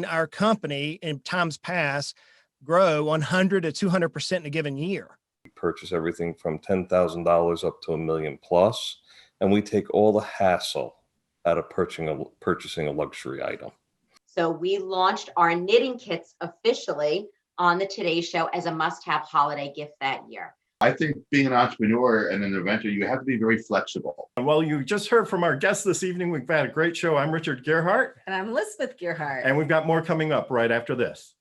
Our company in times past grow 100 to 200% in a given year. We purchase everything from $10,000 up to $1 million plus, and we take all the hassle out of purchasing a luxury item. So we launched our knitting kits officially on the Today Show as a must-have holiday gift that year. I think being an entrepreneur and an inventor, you have to be very flexible. Well, you just heard from our guest this evening. We've had a great show. I'm Richard Gearhart. And I'm Elizabeth Gearhart. And we've got more coming up right after this.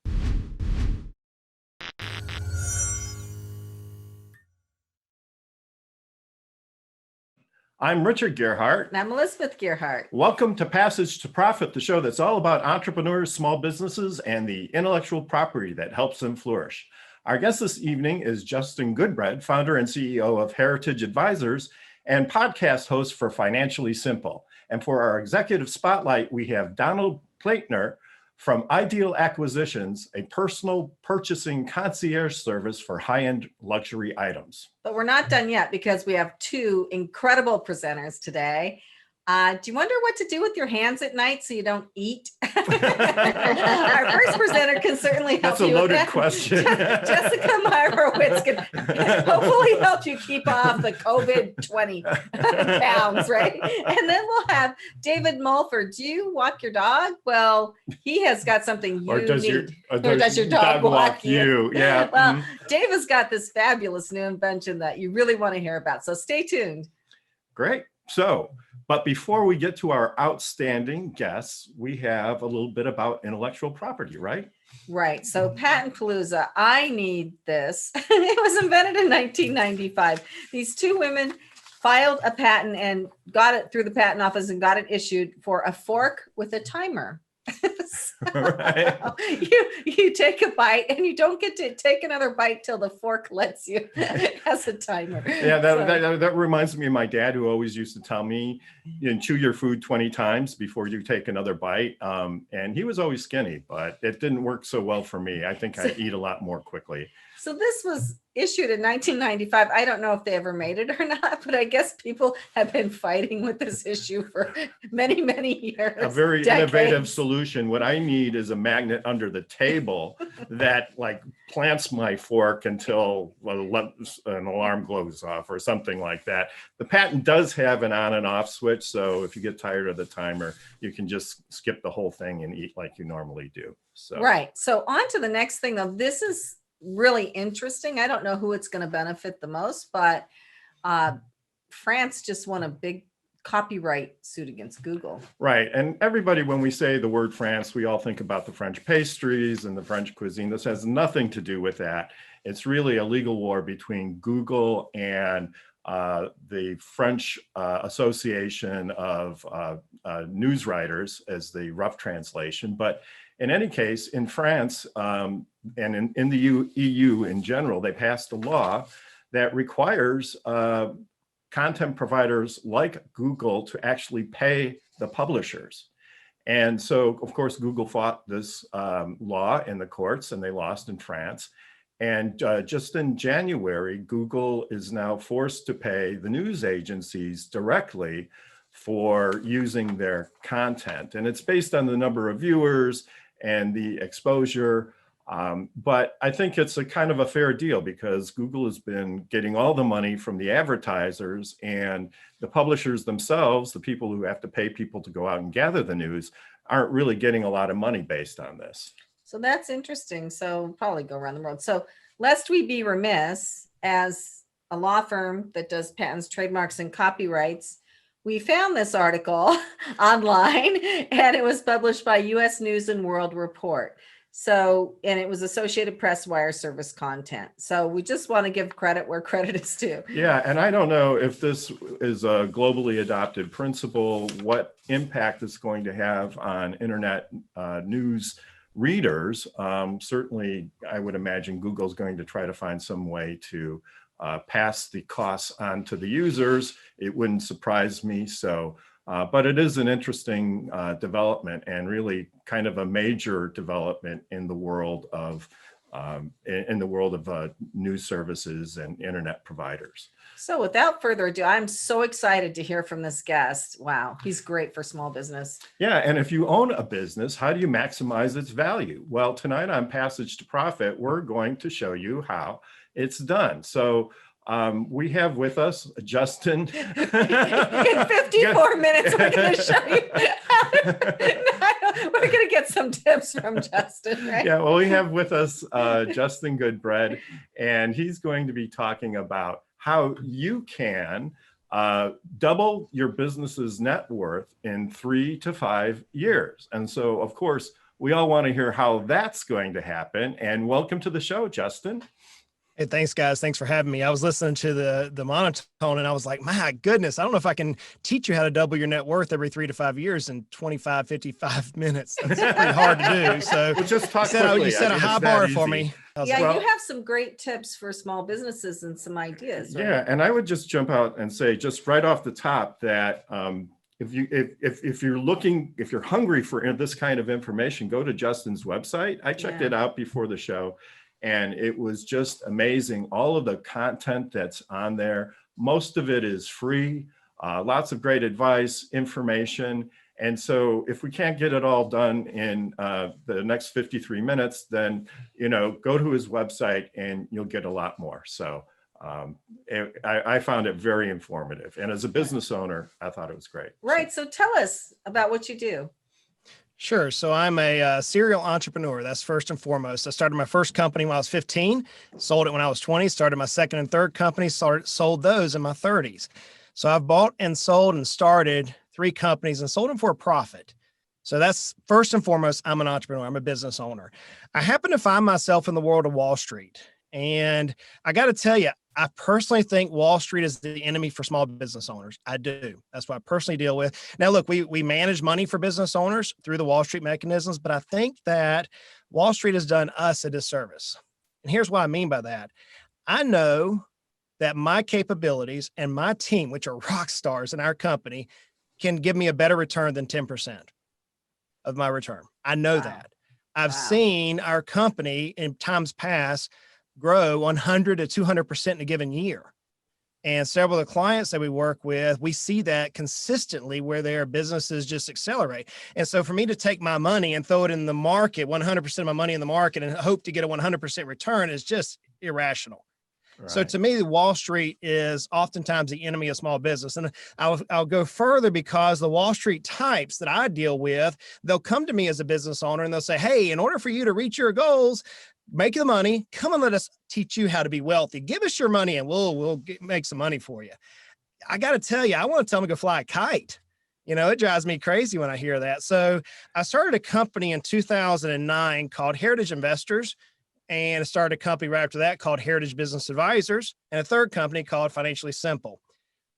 I'm Richard Gearhart. And I'm Elizabeth Gearhart. Welcome to Passage to Profit, the show that's all about entrepreneurs, small businesses, and the intellectual property that helps them flourish. Our guest this evening is Justin Goodbread, founder and CEO of Heritage Advisors and podcast host for Financially Simple. And for our executive spotlight, we have Donald Ploetner from Ideal Acquisitions, a personal purchasing concierge service for high-end luxury items. But we're not done yet because we have two incredible presenters today. Do you wonder what to do with your hands at night so you don't eat? Our first presenter can certainly help you with that. That's a loaded question. Jessica Meyerowitz can hopefully help you keep off the COVID 20 pounds, right? And then we'll have David Mulford. Do you walk your dog? Well, he has got something you need. Or does your dog walk you? Yeah. Well, Dave has got this fabulous new invention that you really want to hear about. So stay tuned. Great. But before we get to our outstanding guests, we have a little bit about intellectual property, right? Right. So Patent Palooza, I need this. It was invented in 1995. These two women filed a patent and got it through the patent office and got it issued for a fork with a timer. Right. You take a bite and you don't get to take another bite till the fork lets you. It has a timer. Yeah, that reminds me of my dad, who always used to tell me, chew your food 20 times before you take another bite. And he was always skinny, but it didn't work so well for me. I think I eat a lot more quickly. So this was issued in 1995. I don't know if they ever made it or not, but I guess people have been fighting with this issue for many, many years. A very innovative solution. What I need is a magnet under the table that plants my fork until an alarm goes off or something like that. The patent does have an on and off switch. So if you get tired of the timer, you can just skip the whole thing and eat like you normally do. So. Right. So on to the next thing though. This is really interesting. I don't know who it's going to benefit the most, but France just won a big copyright suit against Google. Right. And everybody, when we say the word France, we all think about the French pastries and the French cuisine. This has nothing to do with that. It's really a legal war between Google and the French Association of News Writers, as the rough translation. But in any case, in France and in the EU in general, they passed a law that requires content providers like Google to actually pay the publishers. And so, of course, Google fought this law in the courts and they lost in France. And just in January, Google is now forced to pay the news agencies directly for using their content. And it's based on the number of viewers and the exposure. But I think it's a kind of a fair deal because Google has been getting all the money from the advertisers, and the publishers themselves, the people who have to pay people to go out and gather the news, aren't really getting a lot of money based on this. So that's interesting. So we'll probably go around the world. So lest we be remiss, as a law firm that does patents, trademarks, and copyrights, we found this article online and it was published by U.S. News and World Report. So, and it was Associated Press wire service content. So we just want to give credit where credit is due. Yeah, and I don't know if this is a globally adopted principle, what impact it's going to have on internet news readers. Certainly, I would imagine Google's going to try to find some way to pass the costs on to the users. It wouldn't surprise me. So, but it is an interesting development and really kind of a major development in the world of in the world of news services and internet providers. So without further ado, I'm so excited to hear from this guest. Wow, he's great for small business. Yeah, and if you own a business, how do you maximize its value? Well, tonight on Passage to Profit, we're going to show you how it's done. So we have with us Justin. In 54 minutes, we're going to show you. We're going to get some tips from Justin, right? Yeah, well, we have with us Justin Goodbread, and he's going to be talking about how you can double your business's net worth in 3 to 5 years. And so, of course, we all want to hear how that's going to happen. And welcome to the show, Justin. Hey, thanks, guys. Thanks for having me. I was listening to the monotone and I was like, my goodness, I don't know if I can teach you how to double your net worth every 3 to 5 years in 25, 55 minutes. That's pretty hard to do. So We'll just talk you set a high bar for me. Yeah, Well- you have some great tips for small businesses and some ideas. Right? Yeah, and I would just jump out and say, just right off the top, that if you're hungry for this kind of information, go to Justin's website. I checked it out before the show, and it was just amazing. All of the content that's on there, most of it is free, lots of great advice, information. And so if we can't get it all done in the next 53 minutes, then, go to his website and you'll get a lot more. So I found it very informative. And as a business owner, I thought it was great. Right. So tell us about what you do. Sure. So I'm a serial entrepreneur. That's first and foremost. I started my first company when I was 15, sold it when I was 20, started my second and third company, sold those in my 30s. So I've bought and sold and started 3 companies and sold them for a profit. So that's first and foremost, I'm an entrepreneur. I'm a business owner. I happen to find myself in the world of Wall Street. And I got to tell you, I personally think Wall Street is the enemy for small business owners. I do. That's what I personally deal with. Now, look, we manage money for business owners through the Wall Street mechanisms, but I think that Wall Street has done us a disservice. And here's what I mean by that. I know that my capabilities and my team, which are rock stars in our company, can give me a better return than 10% of my return. I know that. I've seen our company in times past grow 100 to 200% in a given year. And several of the clients that we work with, we see that consistently where their businesses just accelerate. And so for me to take my money and throw it in the market, 100% of my money in the market and hope to get a 100% return is just irrational. Right. So to me, Wall Street is oftentimes the enemy of small business. And I'll go further because the Wall Street types that I deal with, they'll come to me as a business owner and they'll say, hey, in order for you to reach your goals, make the money, come and let us teach you how to be wealthy. Give us your money and we'll make some money for you. I got to tell you, I want to tell them to go fly a kite. It drives me crazy when I hear that. So I started a company in 2009 called Heritage Investors. And I started a company right after that called Heritage Business Advisors, and a third company called Financially Simple.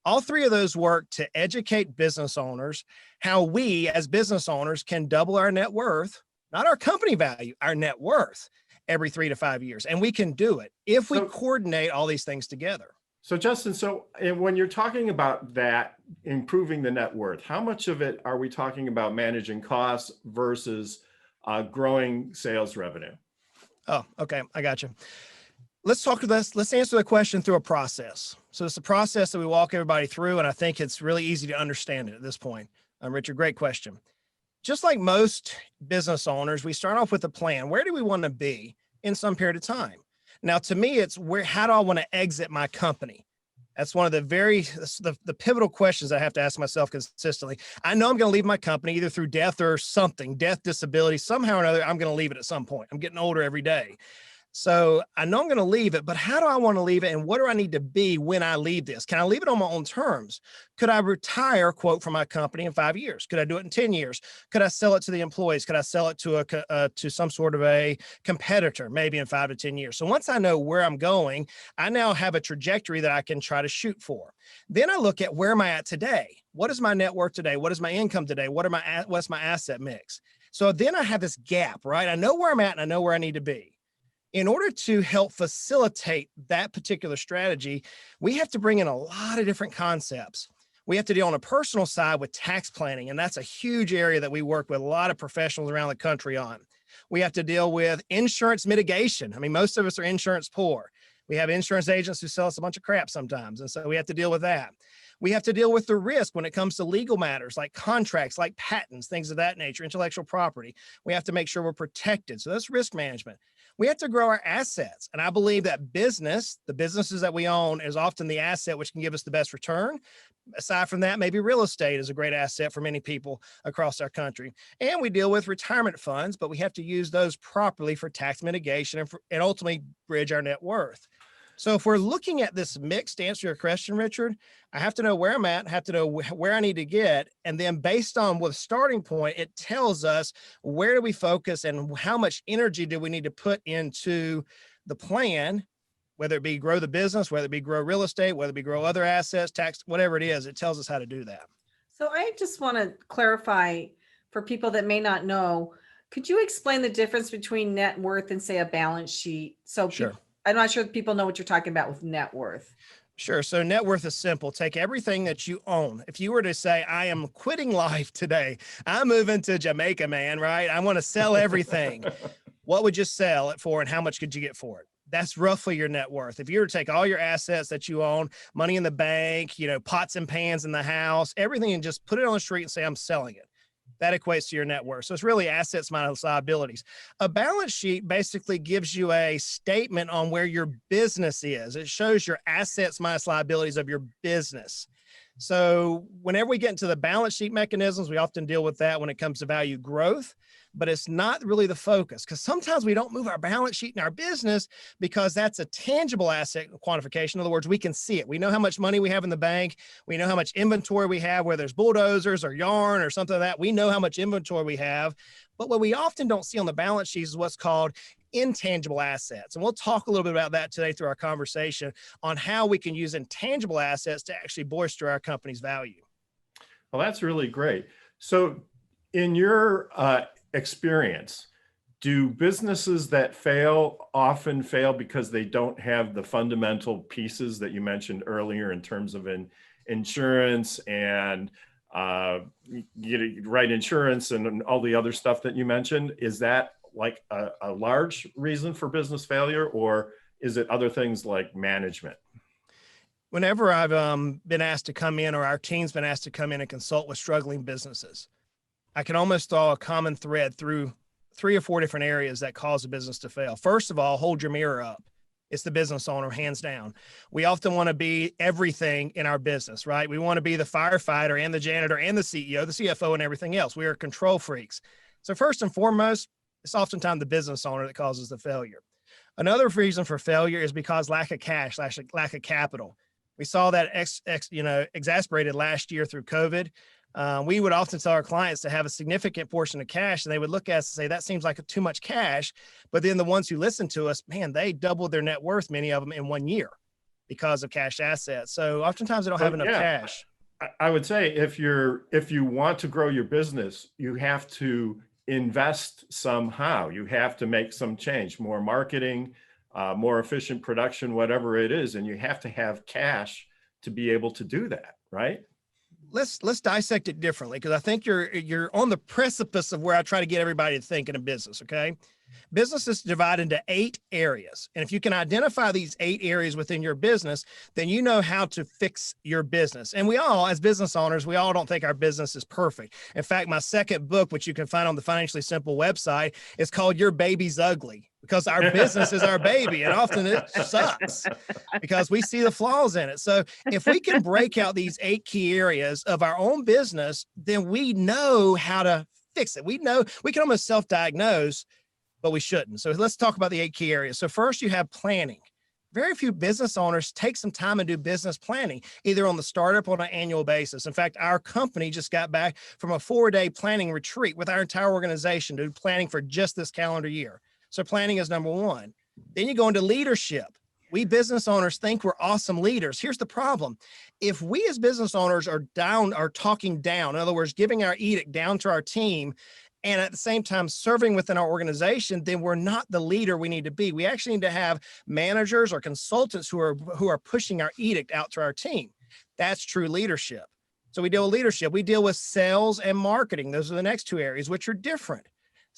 All 3 of those work to educate business owners how we as business owners can double our net worth, not our company value, our net worth every 3 to 5 years. And we can do it if we coordinate all these things together. So Justin, when you're talking about that, improving the net worth, how much of it are we talking about managing costs versus growing sales revenue? Oh, okay. I got you. Let's answer the question through a process. So it's a process that we walk everybody through, and I think it's really easy to understand it at this point. Richard, great question. Just like most business owners, we start off with a plan. Where do we want to be in some period of time? Now, to me, it's how do I want to exit my company? That's one of the pivotal questions I have to ask myself consistently. I know I'm going to leave my company either through death or something, death, disability, somehow or another, I'm going to leave it at some point. I'm getting older every day. So I know I'm going to leave it, but how do I want to leave it? And what do I need to be when I leave this? Can I leave it on my own terms? Could I retire, quote, from my company in 5 years? Could I do it in 10 years? Could I sell it to the employees? Could I sell it to some sort of a competitor, maybe in 5 to 10 years? So once I know where I'm going, I now have a trajectory that I can try to shoot for. Then I look at where am I at today? What is my net worth today? What is my income today? What's my asset mix? So then I have this gap, right? I know where I'm at and I know where I need to be. In order to help facilitate that particular strategy, we have to bring in a lot of different concepts. We have to deal on a personal side with tax planning, and that's a huge area that we work with a lot of professionals around the country on. We have to deal with insurance mitigation. I mean, most of us are insurance poor. We have insurance agents who sell us a bunch of crap sometimes. And so we have to deal with that. We have to deal with the risk when it comes to legal matters like contracts, like patents, things of that nature, intellectual property. We have to make sure we're protected. So that's risk management. We have to grow our assets. And I believe that business, the businesses that we own, is often the asset which can give us the best return. Aside from that, maybe real estate is a great asset for many people across our country. And we deal with retirement funds, but we have to use those properly for tax mitigation and ultimately bridge our net worth. So if we're looking at this mix, to answer your question, Richard, I have to know where I'm at, I have to know where I need to get. And then based on what starting point, it tells us where do we focus and how much energy do we need to put into the plan, whether it be grow the business, whether it be grow real estate, whether it be grow other assets, tax, whatever it is, it tells us how to do that. So I just want to clarify for people that may not know, could you explain the difference between net worth and say a balance sheet? So Sure. I'm not sure people know what you're talking about with net worth. Sure. So net worth is simple. Take everything that you own. If you were to say, I am quitting life today, I'm moving to Jamaica, man, right? I want to sell everything. What would you sell it for and how much could you get for it? That's roughly your net worth. If you were to take all your assets that you own, money in the bank, pots and pans in the house, everything, and just put it on the street and say, I'm selling it. That equates to your net worth. So it's really assets minus liabilities. A balance sheet basically gives you a statement on where your business is. It shows your assets minus liabilities of your business. So whenever we get into the balance sheet mechanisms, we often deal with that when it comes to value growth, but it's not really the focus because sometimes we don't move our balance sheet in our business because that's a tangible asset quantification. In other words, we can see it. We know how much money we have in the bank. We know how much inventory we have, whether there's bulldozers or yarn or something like that. We know how much inventory we have. But what we often don't see on the balance sheet is what's called intangible assets. And we'll talk a little bit about that today through our conversation on how we can use intangible assets to actually bolster our company's value. Well, that's really great. So in your experience, do businesses that fail often fail because they don't have the fundamental pieces that you mentioned earlier in terms of insurance and right insurance and all the other stuff that you mentioned? Is that like a large reason for business failure, or is it other things like management? Whenever I've been asked to come in, or our team's been asked to come in and consult with struggling businesses, I can almost draw a common thread through 3 or 4 different areas that cause a business to fail. First of all, hold your mirror up. It's the business owner, hands down. We often want to be everything in our business, right? We want to be the firefighter and the janitor and the CEO, the CFO, and everything else. We are control freaks. So first and foremost, it's oftentimes the business owner that causes the failure. Another reason for failure is because lack of cash, lack of capital. We saw that exasperated last year through COVID. We would often tell our clients to have a significant portion of cash, and they would look at us and say, that seems like too much cash. But then the ones who listen to us, man, they doubled their net worth, many of them in 1 year because of cash assets. So oftentimes they don't have enough cash. I would say if you want to grow your business, you have to invest somehow. You have to make some change, more marketing, more efficient production, whatever it is. And you have to have cash to be able to do that, right? Let's dissect it differently, because I think you're on the precipice of where I try to get everybody to think in a business, okay? Business is divided into 8 areas. And if you can identify these 8 areas within your business, then you know how to fix your business. And we all, as business owners, we all don't think our business is perfect. In fact, my second book, which you can find on the Financially Simple website, is called Your Baby's Ugly, because our business is our baby. And often it sucks because we see the flaws in it. So if we can break out these 8 key areas of our own business, then we know how to fix it. We know we can almost self-diagnose, but we shouldn't. So let's talk about the 8 key areas. So first, you have planning. Very few business owners take some time and do business planning, either on the startup or on an annual basis. In fact, our company just got back from a 4-day planning retreat with our entire organization to do planning for just this calendar year. So planning is number 1. Then you go into leadership. We business owners think we're awesome leaders. Here's the problem. If we as business owners are talking down, in other words, giving our edict down to our team, and at the same time serving within our organization, then we're not the leader we need to be. We actually need to have managers or consultants who are pushing our edict out to our team. That's true leadership. So we deal with leadership. We deal with sales and marketing. Those are the next 2 areas, which are different.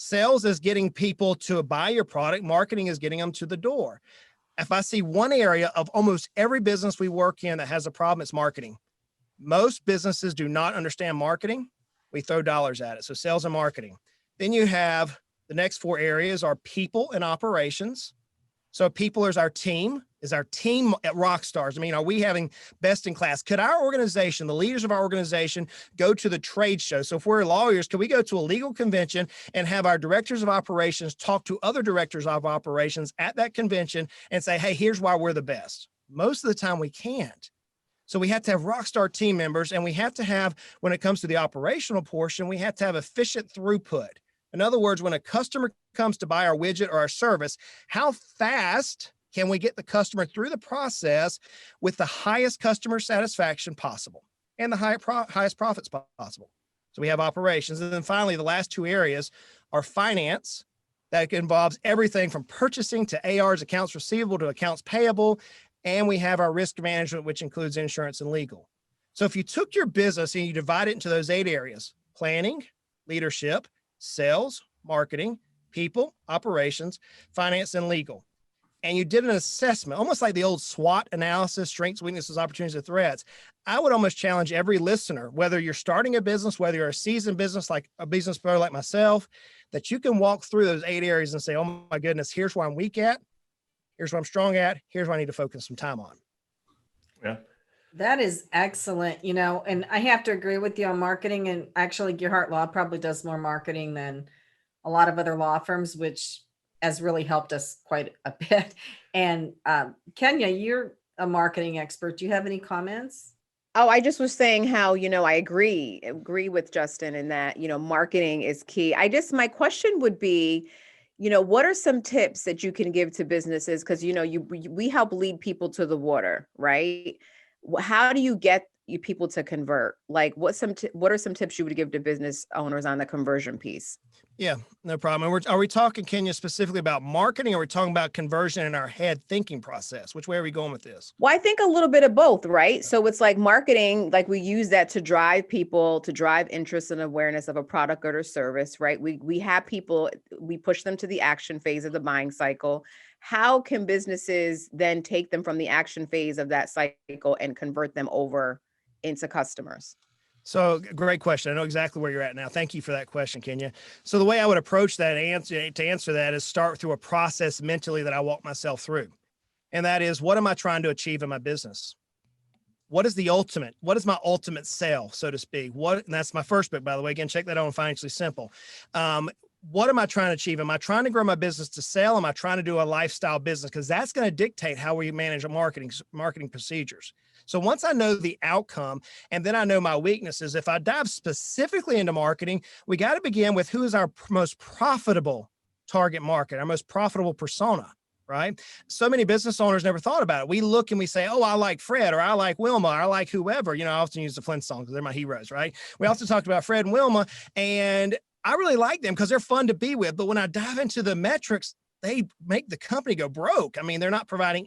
Sales is getting people to buy your product. Marketing is getting them to the door. If I see one area of almost every business we work in that has a problem, it's marketing. Most businesses do not understand marketing. We throw dollars at it. So sales and marketing. Then you have the next four areas are people and operations. So people is our team at Rockstars. I mean, are we having best in class? Could our organization, the leaders of our organization, go to the trade show? So if we're lawyers, could we go to a legal convention and have our directors of operations talk to other directors of operations at that convention and say, hey, here's why we're the best? Most of the time we can't. So we have to have rockstar team members, and we have to have, when it comes to the operational portion, we have to have efficient throughput. In other words, when a customer comes to buy our widget or our service, how fast can we get the customer through the process with the highest customer satisfaction possible and the highest profits possible? So we have operations. And then finally, the last two areas are finance. That involves everything from purchasing to ARs, accounts receivable, to accounts payable. And we have our risk management, which includes insurance and legal. So if you took your business and you divide it into those 8 areas: planning, leadership, sales, marketing, people, operations, finance, and legal, and you did an assessment, almost like the old SWOT analysis, strengths, weaknesses, opportunities, and threats, I would almost challenge every listener, whether you're starting a business, whether you're a seasoned business, like a business pro like myself, that you can walk through those 8 areas and say, oh my goodness, here's where I'm weak at. Here's what I'm strong at. Here's what I need to focus some time on. Yeah. That is excellent. And I have to agree with you on marketing. And actually, Gearhart Law probably does more marketing than a lot of other law firms, which has really helped us quite a bit. And Kenya, you're a marketing expert. Do you have any comments? Oh, I just was saying how, I agree with Justin in that, marketing is key. My question would be, what are some tips that you can give to businesses? Because, we help lead people to the water, right? How do you get people to convert? Like what are some tips you would give to business owners on the conversion piece? Yeah, no problem. And are we talking, Kenya, specifically about marketing, or are we talking about conversion in our head thinking process? Which way are we going with this? Well, I think a little bit of both, right? So it's like marketing, like we use that to drive people, to drive interest and awareness of a product or service, right? We have people, we push them to the action phase of the buying cycle. How can businesses then take them from the action phase of that cycle and convert them over into customers? So great question. I know exactly where you're at now. Thank you for that question, Kenya. So the way I would approach that to answer that is start through a process mentally that I walk myself through. And that is, what am I trying to achieve in my business? What is my ultimate sale, so to speak? And that's my first book, by the way. Again, check that out on Financially Simple. What am I trying to achieve? Am I trying to grow my business to sell? Am I trying to do a lifestyle business? Because that's going to dictate how we manage our marketing procedures. So once I know the outcome, and then I know my weaknesses, if I dive specifically into marketing, we got to begin with who is our most profitable target market, our most profitable persona, right? So many business owners never thought about it. We look and we say, oh, I like Fred, or I like Wilma, or I like whoever. I often use the Flintstones because they're my heroes, right? We also talked about Fred and Wilma, and I really like them because they're fun to be with. But when I dive into the metrics, they make the company go broke. I mean, they're not providing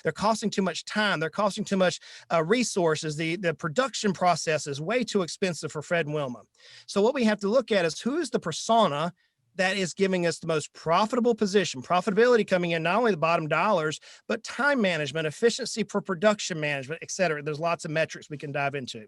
they're costing too much time. They're costing too much resources. The production process is way too expensive for Fred and Wilma. So what we have to look at is who is the persona that is giving us the most profitable position, profitability coming in, not only the bottom dollars, but time management, efficiency for production management, et cetera. There's lots of metrics we can dive into.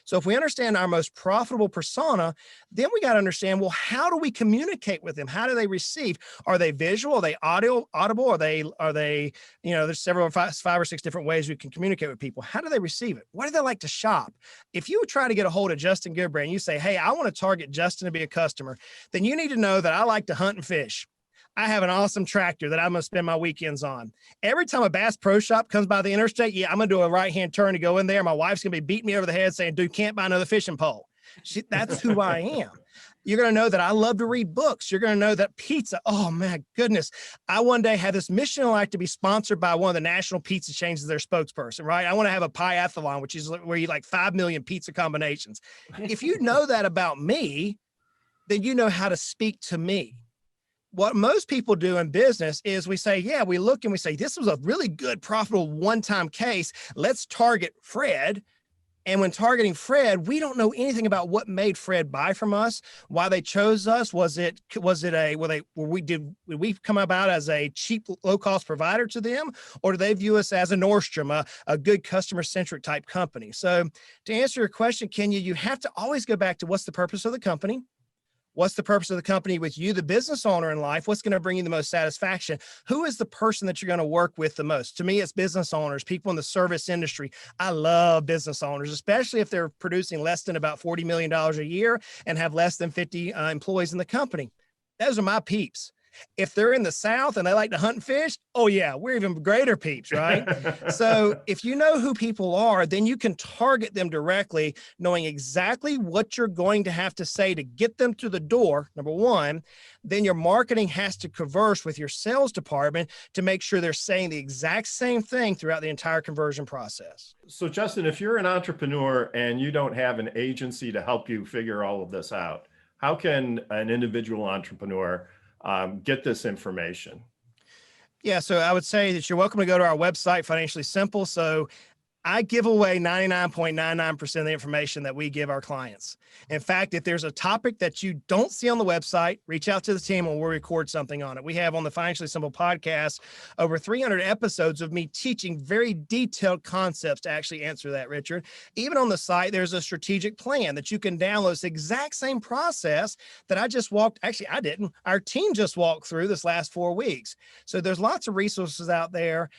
So if we understand our most profitable persona, then we got to understand, well, how do we communicate with them? How do they receive? Are they visual? Are they audible? Are they, there's five or six different ways we can communicate with people. How do they receive it? What do they like to shop? If you try to get a hold of Justin Goodbread and you say, hey, I want to target Justin to be a customer, then you need to know that I like to hunt and fish. I have an awesome tractor that I'm going to spend my weekends on. Every time a Bass Pro Shop comes by the interstate, I'm going to do a right-hand turn to go in there. My wife's going to be beating me over the head saying, dude, can't buy another fishing pole. That's who I am. You're going to know that I love to read books. You're going to know that pizza. Oh, my goodness. I one day had this mission in life to be sponsored by one of the national pizza chains as their spokesperson, right? I want to have a pie-athlon, which is where you like 5 million pizza combinations. If you know that about me, then you know how to speak to me. What most people do in business is we say, we look and we say, this was a really good, profitable one-time case. Let's target Fred. And when targeting Fred, we don't know anything about what made Fred buy from us, why they chose us. Did we come about as a cheap, low cost provider to them, or do they view us as a Nordstrom, a good customer centric type company? So to answer your question, Kenya, you have to always go back to what's the purpose of the company? What's the purpose of the company with you, the business owner in life? What's going to bring you the most satisfaction? Who is the person that you're going to work with the most? To me, it's business owners, people in the service industry. I love business owners, especially if they're producing less than about $40 million a year and have less than 50 employees in the company. Those are my peeps. If they're in the South and they like to hunt and fish, oh yeah, we're even greater peeps, right? So if you know who people are, then you can target them directly, knowing exactly what you're going to have to say to get them to the door, number one. Then your marketing has to converse with your sales department to make sure they're saying the exact same thing throughout the entire conversion process. So Justin, if you're an entrepreneur and you don't have an agency to help you figure all of this out, how can an individual entrepreneur get this information? Yeah, so I would say that you're welcome to go to our website, Financially Simple. So I give away 99.99% of the information that we give our clients. In fact, if there's a topic that you don't see on the website, reach out to the team and we'll record something on it. We have on the Financially Simple podcast over 300 episodes of me teaching very detailed concepts to actually answer that, Richard. Even on the site, there's a strategic plan that you can download. It's the exact same process that I just walked. Actually, I didn't. Our team just walked through this last 4 weeks. So there's lots of resources out there.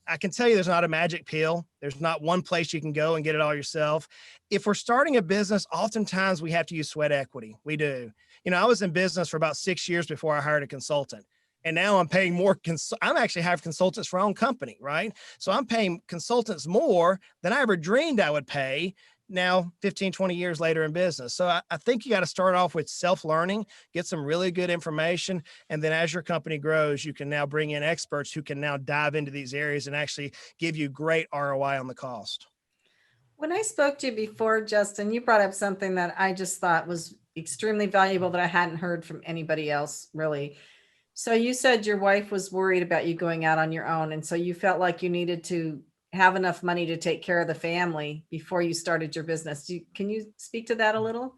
I can tell you there's not a magic pill. There's not one place you can go and get it all yourself. If we're starting a business, oftentimes we have to use sweat equity. We do. I was in business for about 6 years before I hired a consultant. And now I'm paying more. I'm actually having consultants for our own company, right? So I'm paying consultants more than I ever dreamed I would pay now 15, 20 years later in business. So I think you got to start off with self-learning, get some really good information. And then as your company grows, you can now bring in experts who can now dive into these areas and actually give you great ROI on the cost. When I spoke to you before, Justin, you brought up something that I just thought was extremely valuable that I hadn't heard from anybody else, really. So you said your wife was worried about you going out on your own. And so you felt like you needed to have enough money to take care of the family before you started your business. Can you speak to that a little?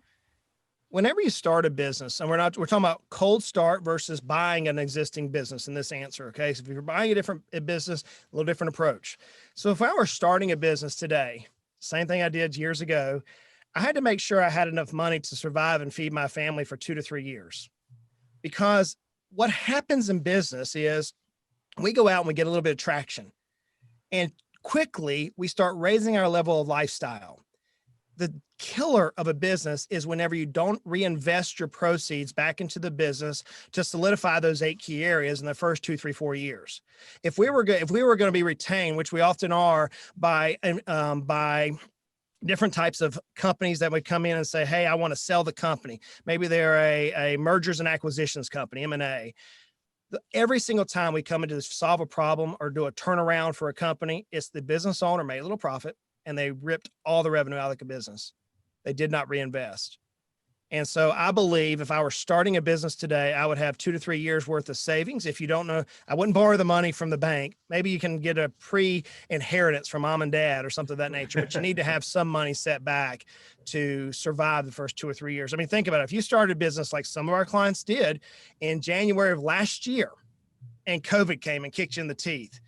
Whenever you start a business, and we're talking about cold start versus buying an existing business in this answer. Okay. So if you're buying a business, a little different approach. So if I were starting a business today, same thing I did years ago, I had to make sure I had enough money to survive and feed my family for 2 to 3 years. Because what happens in business is we go out and we get a little bit of traction. And quickly, we start raising our level of lifestyle. The killer of a business is whenever you don't reinvest your proceeds back into the business to solidify those 8 key areas in the first 2, 3, 4 years. If we were going to be retained, which we often are by different types of companies that would come in and say, hey, I want to sell the company. Maybe they're a mergers and acquisitions company, M&A. Every single time we come in to solve a problem or do a turnaround for a company, it's the business owner made a little profit and they ripped all the revenue out of the business. They did not reinvest. And so I believe if I were starting a business today, I would have 2 to 3 years worth of savings. If you don't know, I wouldn't borrow the money from the bank. Maybe you can get a pre-inheritance from mom and dad or something of that nature, but you need to have some money set back to survive the first 2 or 3 years. I mean, think about it. If you started a business like some of our clients did in January of last year and COVID came and kicked you in the teeth,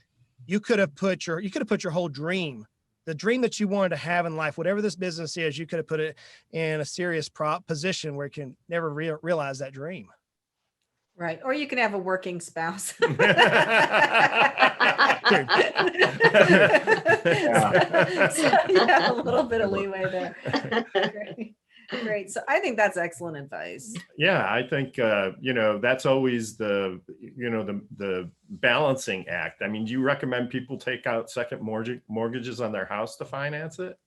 you could have put your whole dream, the dream that you wanted to have in life, whatever this business is, you could have put it in a serious position where you can never realize that dream. Right. Or you can have a working spouse. Yeah. So you have a little bit of leeway there. Great. So I think that's excellent advice. Yeah, I think, that's always the balancing act. I mean, do you recommend people take out second mortgages on their house to finance it?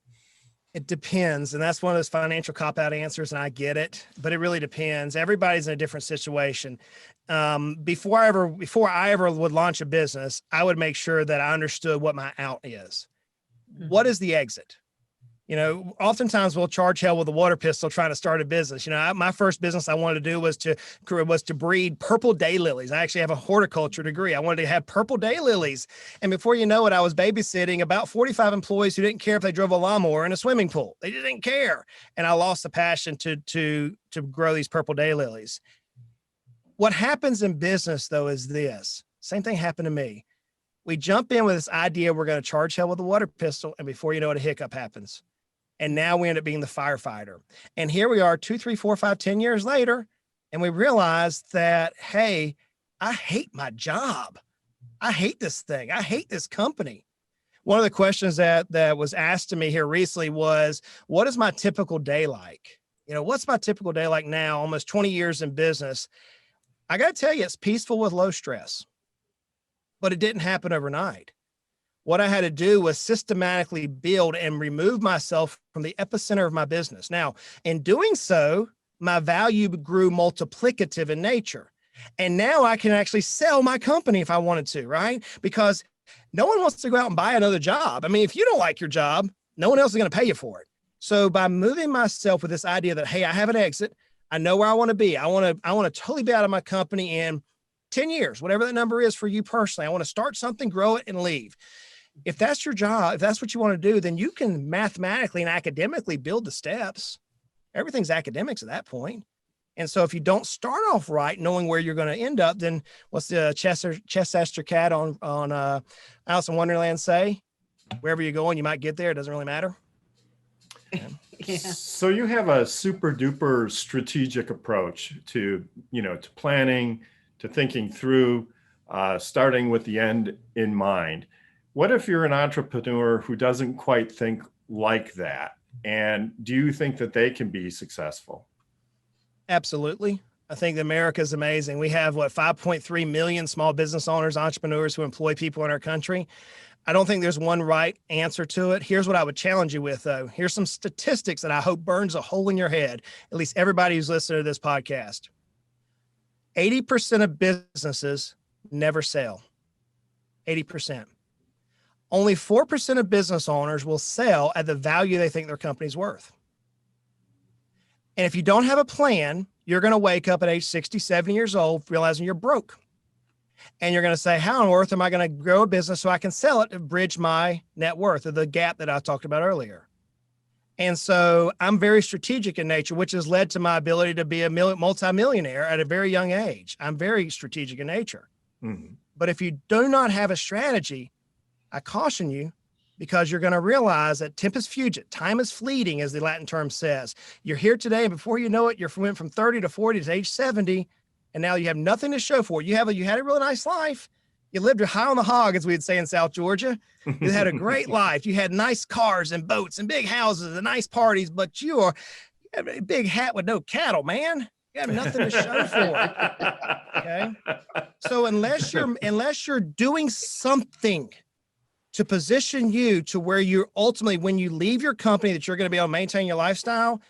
It depends. And that's one of those financial cop-out answers. And I get it, but it really depends. Everybody's in a different situation. Before I ever would launch a business, I would make sure that I understood what my out is. Mm-hmm. What is the exit? You know, oftentimes we'll charge hell with a water pistol trying to start a business. You know, my first business I wanted to do was to breed purple daylilies. I actually have a horticulture degree. I wanted to have purple daylilies. And before you know it, I was babysitting about 45 employees who didn't care if they drove a lawnmower in a swimming pool. They didn't care. And I lost the passion to grow these purple daylilies. What happens in business though is this. Same thing happened to me. We jump in with this idea we're going to charge hell with a water pistol, and before you know it, a hiccup happens. And now we end up being the firefighter. And here we are 2, 3, 4, 5, 10 years later. And we realize that, hey, I hate my job. I hate this thing. I hate this company. One of the questions that was asked to me here recently was, what is my typical day like? You know, what's my typical day like now, almost 20 years in business? I got to tell you, it's peaceful with low stress, but it didn't happen overnight. What I had to do was systematically build and remove myself from the epicenter of my business. Now, in doing so, my value grew multiplicative in nature. And now I can actually sell my company if I wanted to, right? Because no one wants to go out and buy another job. I mean, if you don't like your job, no one else is going to pay you for it. So by moving myself with this idea that, hey, I have an exit, I know where I want to be. I want to totally be out of my company in 10 years, whatever that number is for you personally. I want to start something, grow it, and leave. If that's your job, if that's what you want to do, then you can mathematically and academically build the steps. Everything's academics at that point. And so if you don't start off right, knowing where you're going to end up, then what's the Chester cat on Alice in Wonderland say? Wherever you're going, you might get there. It doesn't really matter. Yeah. So you have a super duper strategic approach to, to planning, to thinking through, starting with the end in mind. What if you're an entrepreneur who doesn't quite think like that? And do you think that they can be successful? Absolutely. I think that America is amazing. We have 5.3 million small business owners, entrepreneurs who employ people in our country. I don't think there's one right answer to it. Here's what I would challenge you with, though. Here's some statistics that I hope burns a hole in your head, at least everybody who's listening to this podcast. 80% of businesses never sell. 80%. Only 4% of business owners will sell at the value they think their company's worth. And if you don't have a plan, you're going to wake up at age 60, 70 years old, realizing you're broke. And you're going to say, how on earth am I going to grow a business so I can sell it to bridge my net worth, or the gap that I talked about earlier? And so I'm very strategic in nature, which has led to my ability to be a multimillionaire at a very young age. I'm very strategic in nature. Mm-hmm. But if you do not have a strategy, I caution you, because you're going to realize that tempus fugit, time is fleeting, as the Latin term says. You're here today, and before you know it, you went from 30 to 40 to age 70, and now you have nothing to show for it. You had a really nice life. You lived high on the hog, as we'd say in South Georgia. You had a great life. You had nice cars and boats and big houses and nice parties, but you have a big hat with no cattle, man. You have nothing to show for it. Okay. So unless you're doing something to position you to where you're ultimately, when you leave your company, that you're going to be able to maintain your lifestyle,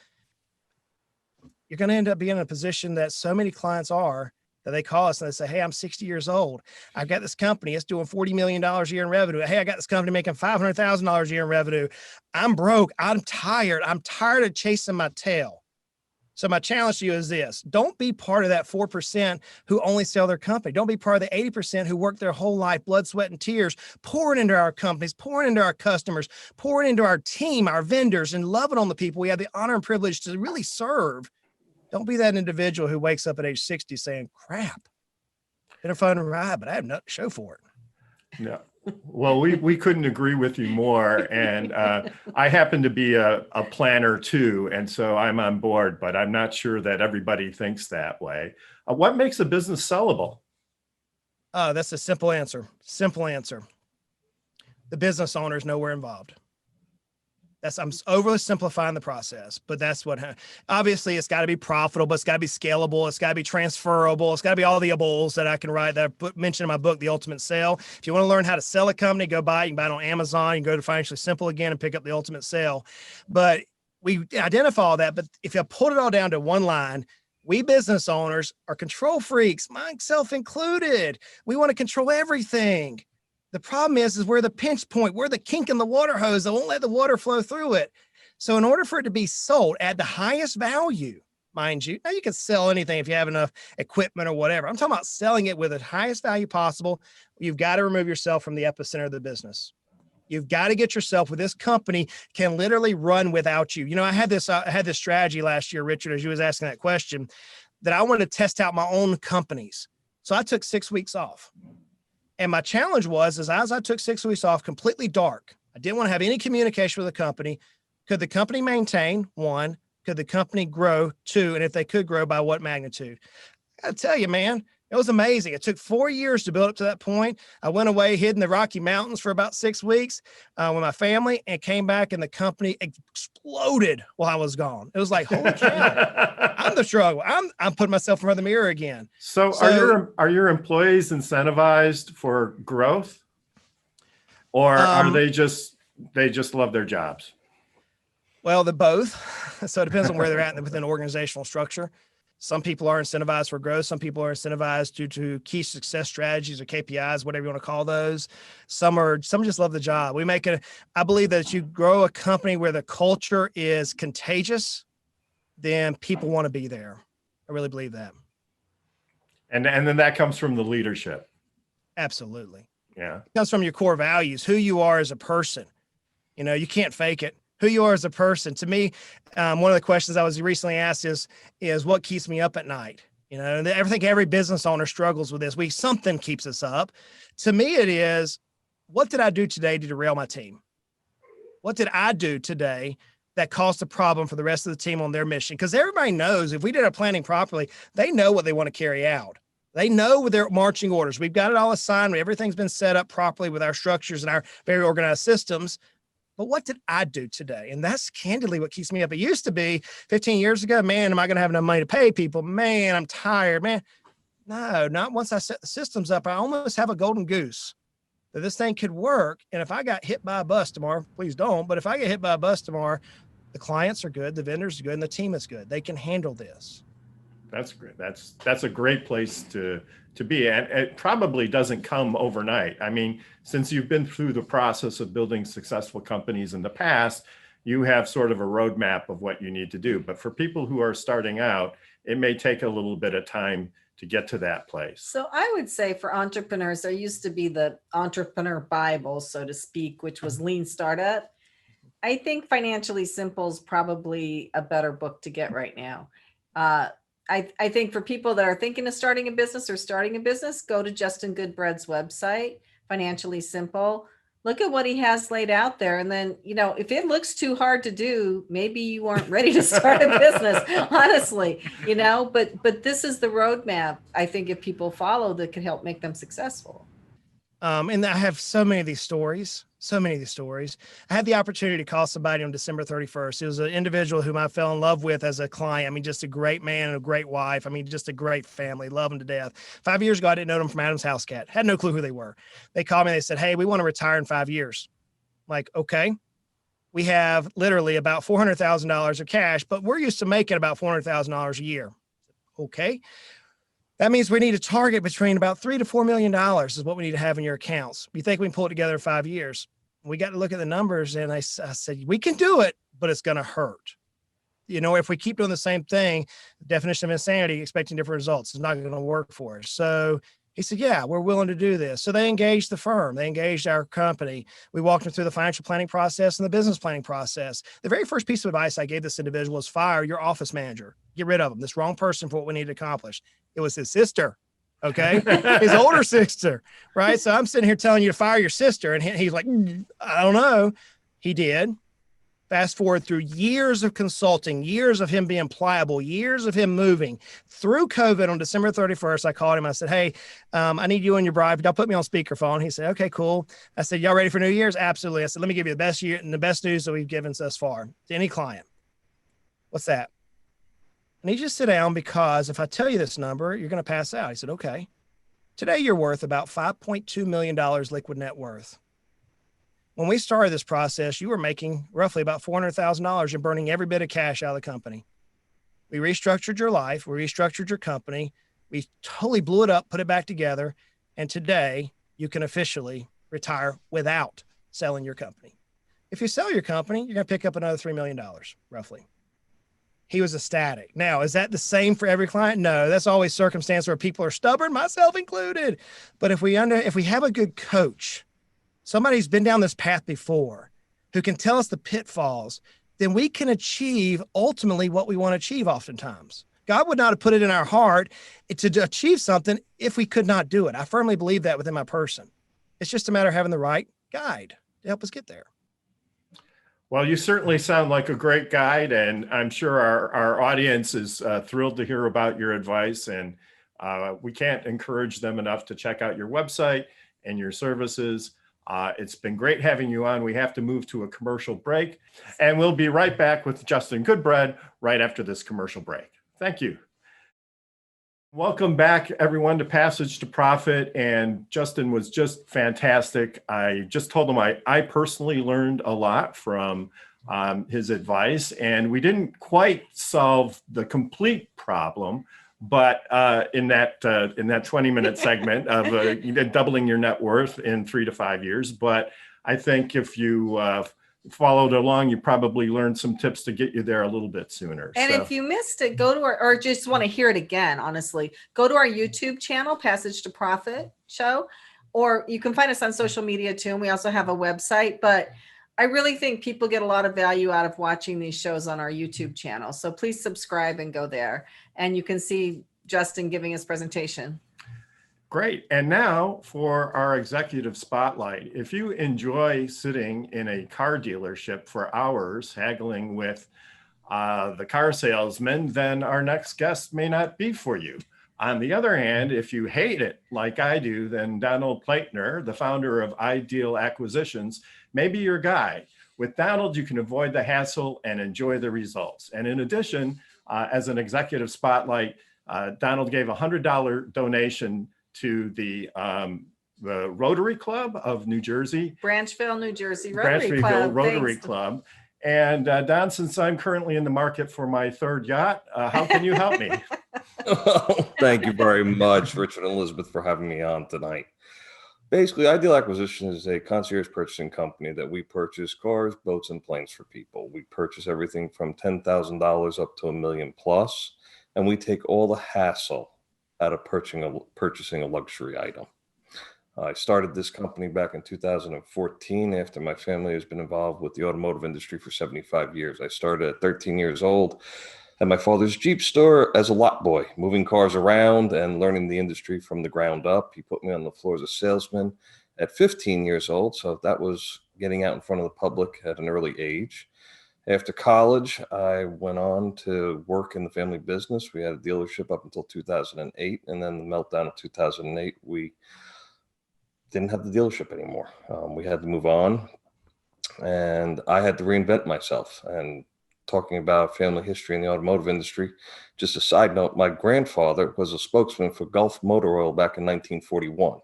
you're going to end up being in a position that so many clients are, that they call us and they say, hey, I'm 60 years old. I've got this company. It's doing $40 million a year in revenue. Hey, I got this company making $500,000 a year in revenue. I'm broke. I'm tired. I'm tired of chasing my tail. So my challenge to you is this: don't be part of that 4% who only sell their company. Don't be part of the 80% who work their whole life, blood, sweat, and tears, pouring into our companies, pouring into our customers, pouring into our team, our vendors, and loving on the people we have the honor and privilege to really serve. Don't be that individual who wakes up at age 60 saying, crap, been a fun ride, but I have nothing to show for it. No. Well, we couldn't agree with you more. And I happen to be a planner too. And so I'm on board, but I'm not sure that everybody thinks that way. What makes a business sellable? That's a simple answer. Simple answer. The business owners know we're involved. I'm overly simplifying the process, but that's what, obviously it's got to be profitable, it's got to be scalable, it's got to be transferable, it's got to be all the ables that I can write, that I mentioned in my book, The Ultimate Sale. If you want to learn how to sell a company, go buy it. You can buy it on Amazon. You can go to Financially Simple again and pick up The Ultimate Sale. But we identify all that. But if you put it all down to one line, we business owners are control freaks, myself included. We want to control everything. The problem is we're the pinch point. We're the kink in the water hose that won't let the water flow through it. So in order for it to be sold at the highest value, mind you, now you can sell anything if you have enough equipment or whatever. I'm talking about selling it with the highest value possible. You've got to remove yourself from the epicenter of the business. You've got to get yourself where this company can literally run without you. You know, I had this strategy last year, Richard, as you was asking that question, that I wanted to test out my own companies. So I took 6 weeks off. And my challenge was, as I took 6 weeks off, completely dark. I didn't want to have any communication with the company. Could the company maintain? 1, could the company grow? 2, and if they could grow, by what magnitude? I tell you, man, it was amazing. It took 4 years to build up to that point. I went away, hid in the Rocky Mountains for about 6 weeks with my family, and came back, and the company exploded while I was gone. It was like, holy cow, I'm the struggle. I'm putting myself in front of the mirror again. So are your employees incentivized for growth, or are they just love their jobs? Well, they're both. So it depends on where they're at within the organizational structure. Some people are incentivized for growth. Some people are incentivized due to key success strategies or KPIs, whatever you want to call those. Some just love the job. I believe that if you grow a company where the culture is contagious, then people want to be there. I really believe that. And then that comes from the leadership. Absolutely. Yeah. It comes from your core values, who you are as a person. You know, you can't fake it. Who you are as a person. To me, one of the questions I was recently asked is what keeps me up at night? You know, and I think every business owner struggles with this. Something keeps us up. To me, it is, what did I do today to derail my team? What did I do today that caused a problem for the rest of the team on their mission? Because everybody knows if we did our planning properly, they know what they want to carry out. They know their marching orders. We've got it all assigned. Everything's been set up properly with our structures and our very organized systems. But what did I do today? And that's candidly what keeps me up. It used to be 15 years ago, man, am I going to have enough money to pay people? Man, I'm tired, man. No, not once I set the systems up. I almost have a golden goose that this thing could work. And if I got hit by a bus tomorrow, please don't. But if I get hit by a bus tomorrow, the clients are good, the vendors are good, and the team is good. They can handle this. That's great. That's a great place to be. And it probably doesn't come overnight. I mean, since you've been through the process of building successful companies in the past, you have sort of a roadmap of what you need to do. But for people who are starting out, it may take a little bit of time to get to that place. So I would say for entrepreneurs, there used to be the Entrepreneur Bible, so to speak, which was Lean Startup. I think Financially Simple is probably a better book to get right now. I think for people that are thinking of starting a business, go to Justin Goodbread's website, Financially Simple. Look at what he has laid out there. And then, you know, if it looks too hard to do, maybe you weren't ready to start a business, honestly, you know, but this is the roadmap, I think, if people follow, that could help make them successful. And I have so many of these stories. I had the opportunity to call somebody on December 31st. It was an individual whom I fell in love with as a client. I mean, just a great man and a great wife. I mean, just a great family, love them to death. 5 years ago, I didn't know them from Adam's House Cat. Had no clue who they were. They called me. They said, hey, we want to retire in 5 years. I'm like, okay. We have literally about $400,000 of cash, but we're used to making about $400,000 a year. Okay. That means we need to target between about $3 to $4 million is what we need to have in your accounts. You think we can pull it together in 5 years? We got to look at the numbers, and I said, we can do it, but it's going to hurt. You know, if we keep doing the same thing, the definition of insanity, expecting different results, is not going to work for us. So he said, yeah, we're willing to do this. So they engaged the firm. They engaged our company. We walked them through the financial planning process and the business planning process. The very first piece of advice I gave this individual was fire your office manager. Get rid of him. This wrong person for what we need to accomplish. It was his sister. Okay. His older sister. Right. So I'm sitting here telling you to fire your sister. And he's like, I don't know. He did. Fast forward through years of consulting, years of him being pliable, years of him moving through COVID. On December 31st, I called him. I said, hey, I need you and your bride. Y'all put me on speakerphone. He said, okay, cool. I said, y'all ready for New Year's? Absolutely. I said, let me give you the best year and the best news that we've given thus far to any client. What's that? I need you to sit down, because if I tell you this number, you're going to pass out. He said, okay. Today, you're worth about $5.2 million liquid net worth. When we started this process, you were making roughly about $400,000 and burning every bit of cash out of the company. We restructured your life. We restructured your company. We totally blew it up, put it back together. And today, you can officially retire without selling your company. If you sell your company, you're going to pick up another $3 million, roughly. He was ecstatic. Now, is that the same for every client? No, that's always circumstance where people are stubborn, myself included. But if we have a good coach, somebody who's been down this path before, who can tell us the pitfalls, then we can achieve ultimately what we want to achieve oftentimes. God would not have put it in our heart to achieve something if we could not do it. I firmly believe that within my person. It's just a matter of having the right guide to help us get there. Well, you certainly sound like a great guide, and I'm sure our audience is thrilled to hear about your advice, and we can't encourage them enough to check out your website and your services. It's been great having you on. We have to move to a commercial break, and we'll be right back with Justin Goodbread right after this commercial break. Thank you. Welcome back, everyone, to Passage to Profit. And Justin was just fantastic. I just told him I personally learned a lot from his advice, and we didn't quite solve the complete problem, but in that 20-minute segment of doubling your net worth in 3 to 5 years. But I think if you followed along, you probably learned some tips to get you there a little bit sooner. And if you missed it, go to or just want to hear it again, honestly, go to our YouTube channel, Passage to Profit Show, or you can find us on social media too. And we also have a website, but I really think people get a lot of value out of watching these shows on our YouTube channel. So please subscribe and go there, and you can see Justin giving his presentation. Great. And now for our executive spotlight. If you enjoy sitting in a car dealership for hours haggling with the car salesman, then our next guest may not be for you. On the other hand, if you hate it like I do, then Donald Ploetner, the founder of Ideal Acquisitions, may be your guy. With Donald, you can avoid the hassle and enjoy the results. And in addition, as an executive spotlight, Donald gave a $100 donation to the Rotary Club of New Jersey. Branchville, New Jersey Rotary Club. Rotary Club. And Don, since I'm currently in the market for my third yacht, how can you help me? Thank you very much, Richard and Elizabeth, for having me on tonight. Basically, Ideal Acquisition is a concierge purchasing company that we purchase cars, boats, and planes for people. We purchase everything from $10,000 up to $1 million plus, and we take all the hassle out of purchasing a luxury item. I started this company back in 2014 after my family has been involved with the automotive industry for 75 years. I started at 13 years old at my father's Jeep store as a lot boy, moving cars around and learning the industry from the ground up. He put me on the floor as a salesman at 15 years old, so that was getting out in front of the public at an early age. After college, I went on to work in the family business. We had a dealership up until 2008, and then the meltdown of 2008, we didn't have the dealership anymore. We had to move on, and I had to reinvent myself. And talking about family history in the automotive industry, just a side note, my grandfather was a spokesman for Gulf Motor Oil back in 1941.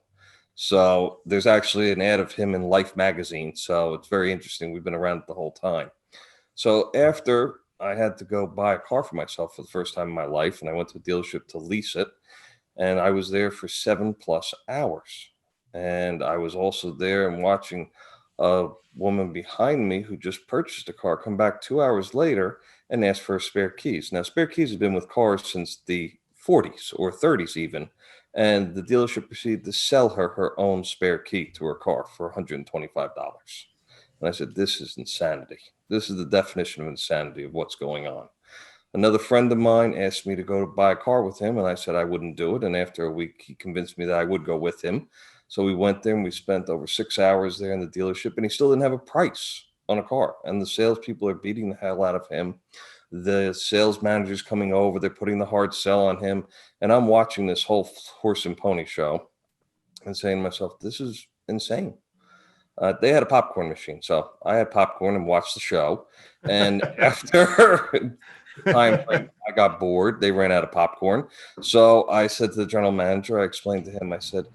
So there's actually an ad of him in Life magazine. So it's very interesting. We've been around the whole time. So after I had to go buy a car for myself for the first time in my life, and I went to a dealership to lease it, and I was there for 7+ hours. And I was also there and watching a woman behind me who just purchased a car come back 2 hours later and ask for spare keys. Now, spare keys have been with cars since the 40s or 30s even, and the dealership proceeded to sell her own spare key to her car for $125. And I said, this is insanity. This is the definition of insanity of what's going on. Another friend of mine asked me to go to buy a car with him, and I said I wouldn't do it. And after a week, he convinced me that I would go with him. So we went there and we spent over 6 hours there in the dealership, and he still didn't have a price on a car. And the salespeople are beating the hell out of him. The sales manager's coming over, they're putting the hard sell on him. And I'm watching this whole horse and pony show and saying to myself, this is insane. They had a popcorn machine. So I had popcorn and watched the show. And after time frame, I got bored. They ran out of popcorn. So I said to the general manager, I explained to him, I said,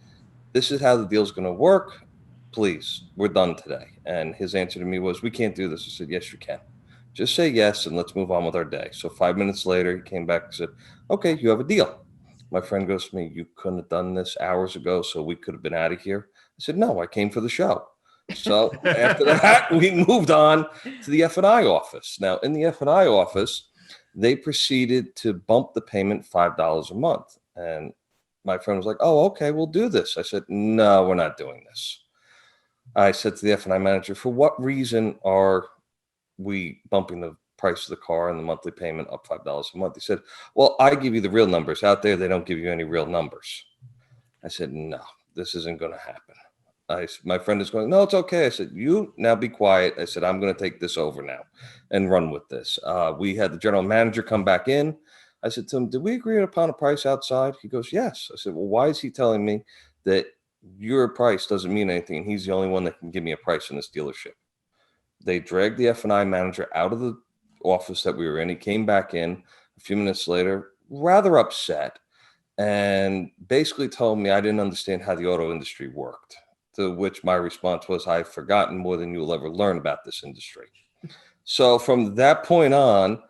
this is how the deal's going to work. Please, we're done today. And his answer to me was, we can't do this. I said, yes, you can. Just say yes, and let's move on with our day. So 5 minutes later, he came back and said, okay, you have a deal. My friend goes to me, you couldn't have done this hours ago, so we could have been out of here. I said, no, I came for the show. So after that, we moved on to the F&I office. Now, in the F&I office, they proceeded to bump the payment $5 a month. And my friend was like, oh, okay, we'll do this. I said, no, we're not doing this. I said to the F&I manager, for what reason are we bumping the price of the car and the monthly payment up $5 a month? He said, well, I give you the real numbers. Out there, they don't give you any real numbers. I said, no, this isn't going to happen. My friend is going, no, it's okay. I said, you now be quiet. I said, I'm going to take this over now and run with this. We had the general manager come back in. I said to him, did we agree upon a price outside? He goes, yes. I said, well, why is he telling me that your price doesn't mean anything and he's the only one that can give me a price in this dealership? They dragged the F&I manager out of the office that we were in. He came back in a few minutes later, rather upset, and basically told me I didn't understand how the auto industry worked. To which my response was, I've forgotten more than you'll ever learn about this industry. So from that point on,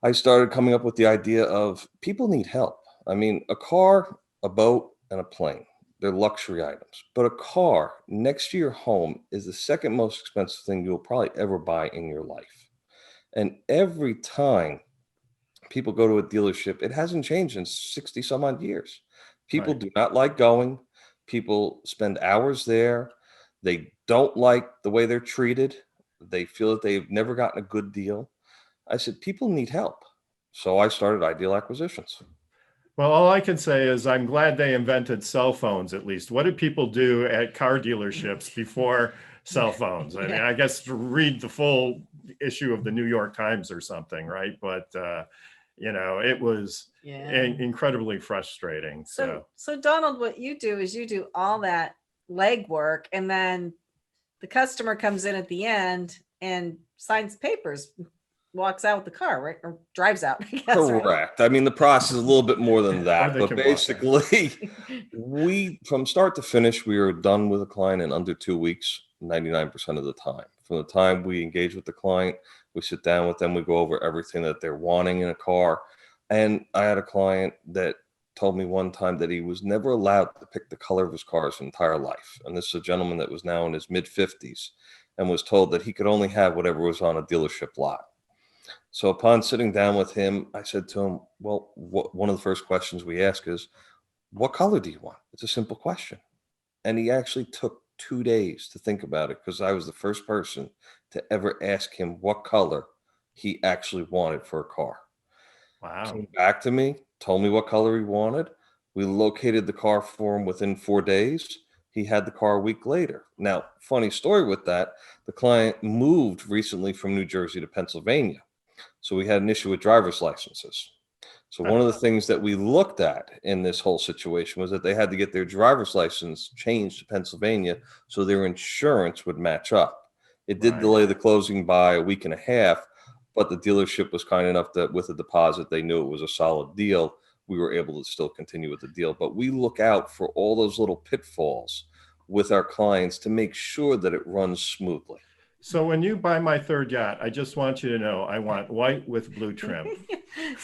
I started coming up with the idea of people need help. I mean, a car, a boat, and a plane, they're luxury items. But a car next to your home is the second most expensive thing you'll probably ever buy in your life. And every time people go to a dealership, it hasn't changed in 60 some odd years. People do not like going. People spend hours there. They don't like the way they're treated. They feel that they've never gotten a good deal. I said, people need help. So I started Ideal Acquisitions. Well, all I can say is I'm glad they invented cell phones, at least. What did people do at car dealerships before cell phones? I mean, I guess to read the full issue of the New York Times or something, right? But, it was incredibly frustrating. So Donald, what you do is you do all that legwork, and then the customer comes in at the end and signs papers, walks out with the car, right? Or drives out, I guess. Correct. Right? I mean, the process is a little bit more than that, but basically from start to finish, we are done with a client in under 2 weeks, 99% of the time. From the time we engage with the client, we sit down with them, we go over everything that they're wanting in a car. And I had a client that told me one time that he was never allowed to pick the color of his car his entire life. And this is a gentleman that was now in his mid-50s and was told that he could only have whatever was on a dealership lot. So upon sitting down with him, I said to him, well, one of the first questions we ask is, what color do you want? It's a simple question. And he actually took 2 days to think about it, because I was the first person to ever ask him what color he actually wanted for a car. Wow. Came back to me, told me what color he wanted. We located the car for him within 4 days. He had the car a week later. Now, funny story with that, the client moved recently from New Jersey to Pennsylvania. So we had an issue with driver's licenses. So one of the things that we looked at in this whole situation was that they had to get their driver's license changed to Pennsylvania so their insurance would match up. It did delay the closing by a week and a half, but the dealership was kind enough that with a deposit, they knew it was a solid deal. We were able to still continue with the deal. But we look out for all those little pitfalls with our clients to make sure that it runs smoothly. So when you buy my third yacht, I just want you to know I want white with blue trim.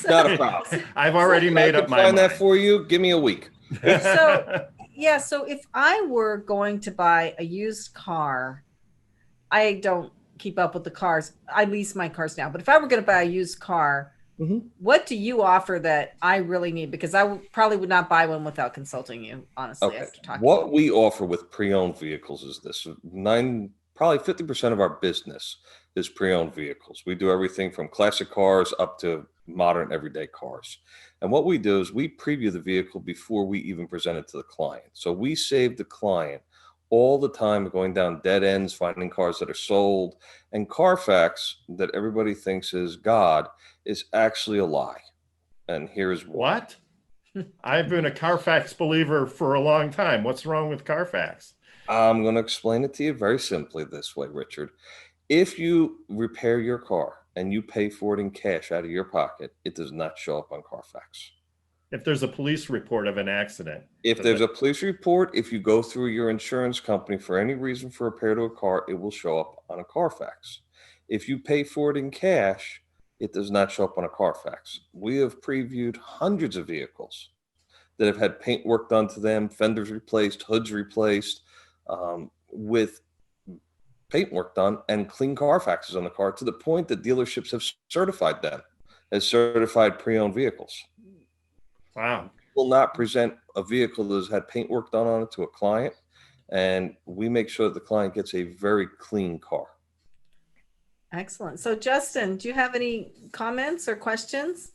Not a problem. I've already made up my mind. Find that for you. Give me a week. So if I were going to buy a used car, I don't keep up with the cars. I lease my cars now. But if I were going to buy a used car, what do you offer that I really need? Because I probably would not buy one without consulting you, honestly. Okay. What we offer with pre-owned vehicles is this. Probably 50% of our business is pre-owned vehicles. We do everything from classic cars up to modern everyday cars. And what we do is we preview the vehicle before we even present it to the client. So we save the client all the time going down dead ends, finding cars that are sold. And Carfax, that everybody thinks is God, is actually a lie. And here's why. What? I've been a Carfax believer for a long time. What's wrong with Carfax? I'm going to explain it to you very simply this way, Richard. If you repair your car and you pay for it in cash out of your pocket, it does not show up on Carfax. If there's a police report of an accident. If there's a police report, if you go through your insurance company for any reason for repair to a car, it will show up on a Carfax. If you pay for it in cash, it does not show up on a Carfax. We have previewed hundreds of vehicles that have had paint work done to them, fenders replaced, hoods replaced, with paintwork done and clean Carfaxes on the car, to the point that dealerships have certified them as certified pre-owned vehicles. Wow. Will not present a vehicle that has had paintwork done on it to a client, and we make sure that the client gets a very clean car. Excellent. So Justin, do you have any comments or questions?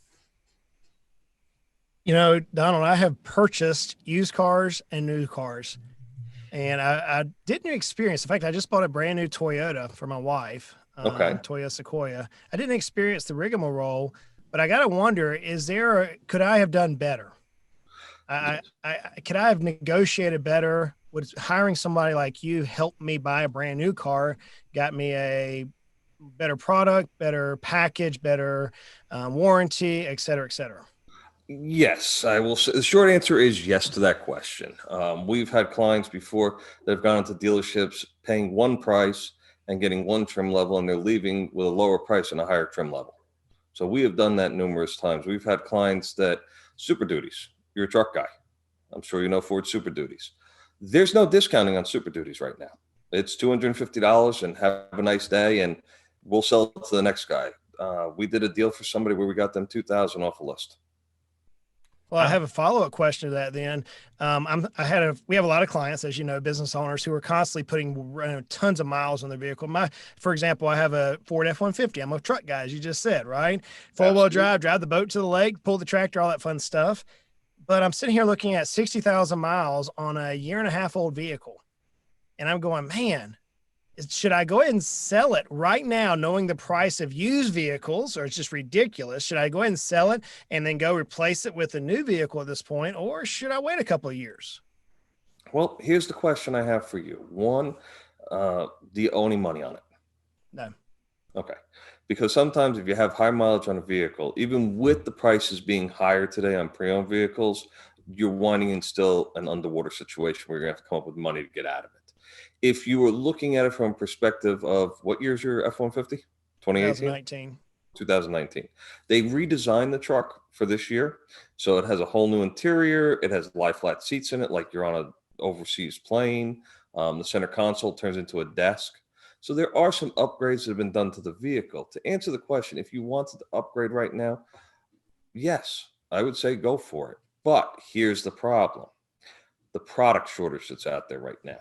You know, Donald, I have purchased used cars and new cars, and I didn't experience. In fact, I just bought a brand new Toyota for my wife. Okay. Toyota Sequoia. I didn't experience the rigmarole, but I got to wonder: could I have done better? Could I have negotiated better? Would hiring somebody like you help me buy a brand new car? Got me a better product, better package, better warranty, et cetera, et cetera. Yes, I will say the short answer is yes to that question. We've had clients before that have gone into dealerships paying one price and getting one trim level, and they're leaving with a lower price and a higher trim level. So we have done that numerous times. We've had clients that Super Duties, you're a truck guy. I'm sure you know Ford Super Duties. There's no discounting on Super Duties right now. It's $250 and have a nice day, and we'll sell it to the next guy. We did a deal for somebody where we got them $2,000 off a list. Well, I have a follow-up question to that then. We have a lot of clients, as you know, business owners who are constantly putting tons of miles on their vehicle. For example, I have a Ford F-150. I'm a truck guy, as you just said, right? Four-wheel drive the boat to the lake, pull the tractor, all that fun stuff. But I'm sitting here looking at 60,000 miles on a 1.5-year-old vehicle. And I'm going, man, should I go ahead and sell it right now, knowing the price of used vehicles, or it's just ridiculous? Should I go ahead and sell it and then go replace it with a new vehicle at this point, or should I wait a couple of years? Well, here's the question I have for you. One, do you owe any money on it? No. Okay. Because sometimes if you have high mileage on a vehicle, even with the prices being higher today on pre-owned vehicles, you're winding in still an underwater situation where you're going to have to come up with money to get out of it. If you were looking at it from a perspective of what year's your F-150? 2018? 2019. They redesigned the truck for this year. So it has a whole new interior. It has lie flat seats in it, like you're on an overseas plane. The center console turns into a desk. So there are some upgrades that have been done to the vehicle. To answer the question, if you wanted to upgrade right now, yes, I would say go for it. But here's the problem. The product shortage that's out there right now.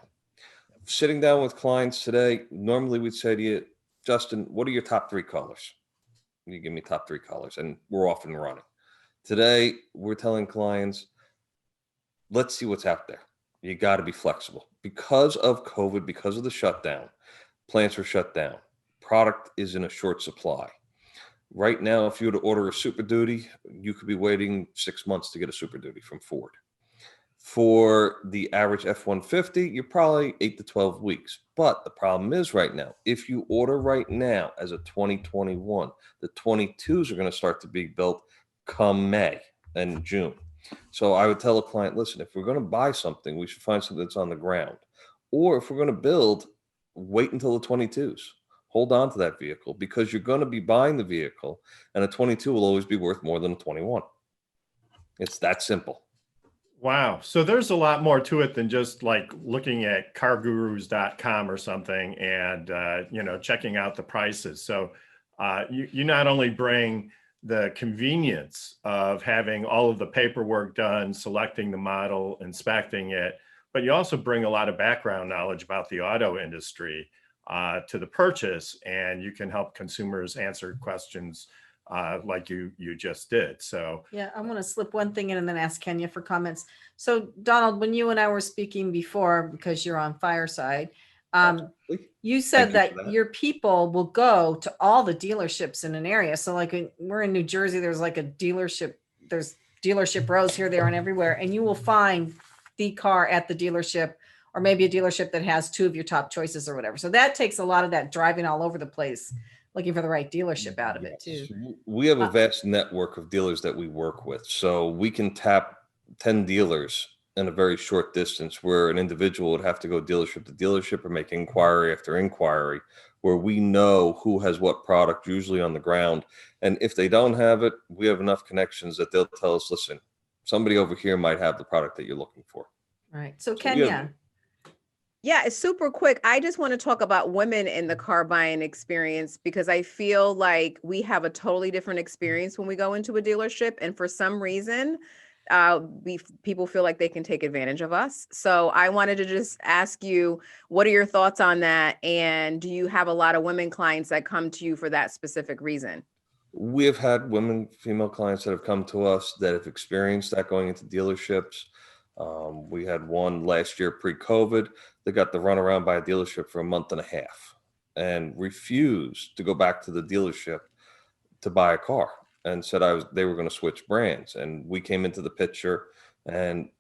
Sitting down with clients today, normally we'd say to you, Justin, what are your top 3 colors? You give me top 3 colors, and we're off and running. Today, we're telling clients, let's see what's out there. You got to be flexible. Because of COVID, because of the shutdown, plants are shut down. Product is in a short supply. Right now, if you were to order a Super Duty, you could be waiting 6 months to get a Super Duty from Ford. For the average F-150, you're probably 8 to 12 weeks. But the problem is right now, if you order right now as a 2021, the 22s are going to start to be built come May and June. So I would tell a client, listen, if we're going to buy something, we should find something that's on the ground. Or if we're going to build, wait until the 22s. Hold on to that vehicle, because you're going to be buying the vehicle, and a 22 will always be worth more than a 21. It's that simple. Wow. So there's a lot more to it than just like looking at cargurus.com or something and, checking out the prices. So you not only bring the convenience of having all of the paperwork done, selecting the model, inspecting it, but you also bring a lot of background knowledge about the auto industry to the purchase, and you can help consumers answer questions like you just did. So yeah, I want to slip one thing in and then ask Kenya for comments. So Donald, when you and I were speaking before, because you're on Fireside, you said that your people will go to all the dealerships in an area. So like we're in New Jersey, there's like a dealership, there's dealership rows here, there, and everywhere, and you will find the car at the dealership, or maybe a dealership that has 2 of your top choices or whatever. So that takes a lot of that driving all over the place, looking for the right dealership out of it too. We have a vast network of dealers that we work with. So we can tap 10 dealers in a very short distance, where an individual would have to go dealership to dealership or make inquiry after inquiry, where we know who has what product usually on the ground. And if they don't have it, we have enough connections that they'll tell us, listen, somebody over here might have the product that you're looking for. Right. So Kenya, Yeah, it's super quick. I just want to talk about women in the car buying experience because I feel like we have a totally different experience when we go into a dealership, and for some reason, people feel like they can take advantage of us. So I wanted to just ask you, what are your thoughts on that? And do you have a lot of women clients that come to you for that specific reason? We have had female clients that have come to us that have experienced that going into dealerships. We had one last year pre-COVID that got the run around by a dealership for a month and a half and refused to go back to the dealership to buy a car and said they were going to switch brands. And we came into the picture, and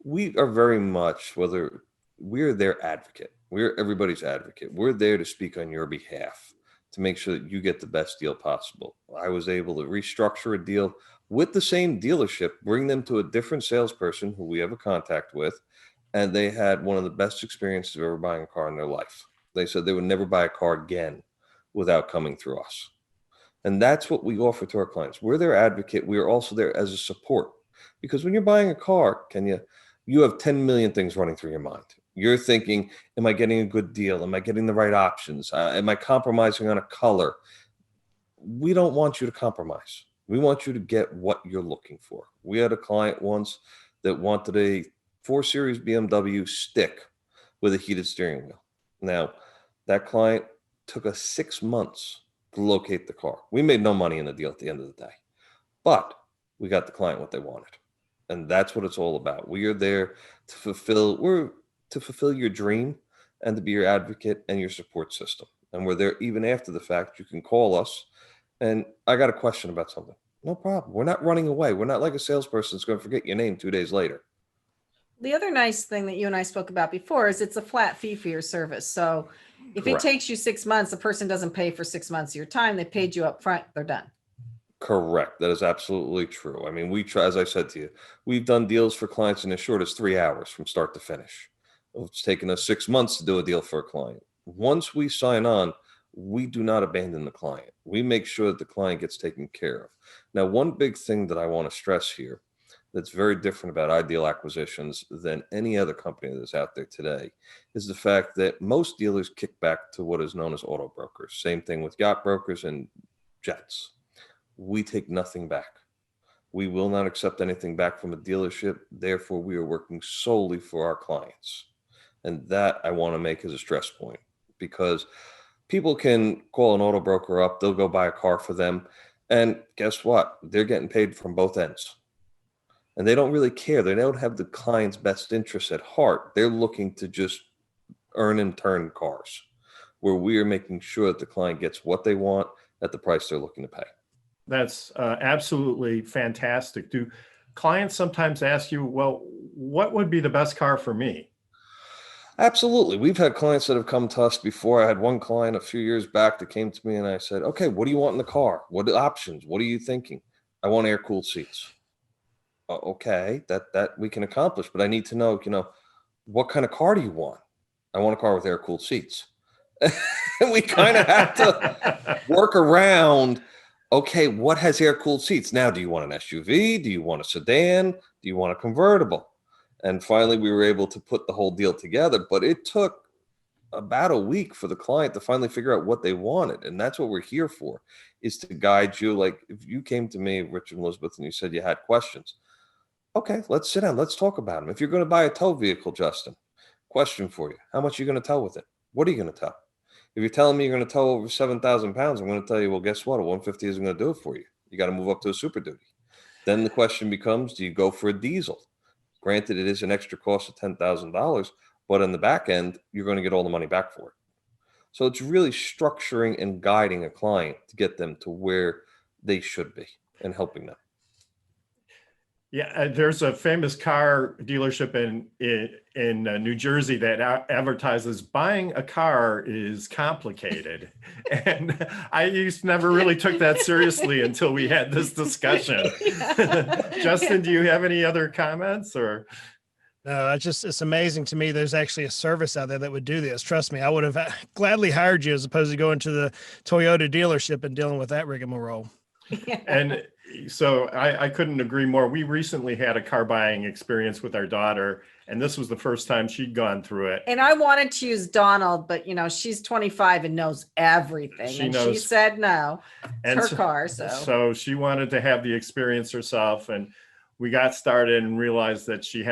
we are very much, whether we're their advocate, we're everybody's advocate. We're there to speak on your behalf to make sure that you get the best deal possible. I was able to restructure a deal with the same dealership, bring them to a different salesperson who we have a contact with, and they had one of the best experiences of ever buying a car in their life. They said they would never buy a car again without coming through us. And that's what we offer to our clients. We're their advocate. We are also there as a support, because when you're buying a car, you have 10 million things running through your mind. You're thinking, am I getting a good deal? Am I getting the right options? Am I compromising on a color? We don't want you to compromise. We want you to get what you're looking for. We had a client once that wanted a 4 Series BMW stick with a heated steering wheel. Now, that client took us 6 months to locate the car. We made no money in the deal at the end of the day, but we got the client what they wanted. And that's what it's all about. We are there to fulfill your dream and to be your advocate and your support system. And we're there even after the fact. You can call us and I got a question about something. No problem. We're not running away. We're not like a salesperson that's going to forget your name 2 days later. The other nice thing that you and I spoke about before is it's a flat fee for your service. So if Correct. it takes you 6 months, the person doesn't pay for 6 months of your time. They paid you up front. They're done. Correct. That is absolutely true. I mean, we try, as I said to you, we've done deals for clients in as short as 3 hours from start to finish. It's taken us 6 months to do a deal for a client. Once we sign on, we do not abandon the client. We make sure that the client gets taken care of. Now, one big thing that I want to stress here that's very different about Ideal Acquisitions than any other company that's out there today is the fact that most dealers kick back to what is known as auto brokers. Same thing with yacht brokers and jets. We take nothing back. We will not accept anything back from a dealership. Therefore, we are working solely for our clients. And that I want to make as a stress point, because people can call an auto broker up, they'll go buy a car for them. And guess what? They're getting paid from both ends. And they don't really care. They don't have the client's best interests at heart. They're looking to just earn and turn cars, where we are making sure that the client gets what they want at the price they're looking to pay. That's absolutely fantastic. Do clients sometimes ask you, well, what would be the best car for me? Absolutely. We've had clients that have come to us before. I had one client a few years back that came to me and I said, okay, what do you want in the car? What are the options? What are you thinking? I want air-cooled seats. Okay, that we can accomplish, but I need to know, what kind of car do you want? I want a car with air-cooled seats. And we kind of have to work around, okay, what has air-cooled seats? Now, do you want an SUV? Do you want a sedan? Do you want a convertible? And finally, we were able to put the whole deal together, but it took about a week for the client to finally figure out what they wanted. And that's what we're here for, is to guide you. Like if you came to me, Richard and Elizabeth, and you said you had questions, okay, let's sit down. Let's talk about them. If you're going to buy a tow vehicle, Justin, question for you. How much are you going to tow with it? What are you going to tow? If you're telling me you're going to tow over 7,000 pounds, I'm going to tell you, well, guess what? A 150 isn't going to do it for you. You got to move up to a Super Duty. Then the question becomes, do you go for a diesel? Granted, it is an extra cost of $10,000, but on the back end, you're going to get all the money back for it. So it's really structuring and guiding a client to get them to where they should be and helping them. Yeah, there's a famous car dealership in New Jersey that advertises buying a car is complicated. And I never really took that seriously until we had this discussion. Justin, do you have any other comments or? No, it's amazing to me. There's actually a service out there that would do this. Trust me, I would have gladly hired you as opposed to going to the Toyota dealership and dealing with that rigmarole. And So I couldn't agree more. We recently had a car buying experience with our daughter, and this was the first time she'd gone through it. And I wanted to use Donald, but she's 25 and knows everything. She She knows. said no. And It's her car, so. So she wanted to have the experience herself, and we got started and realized that she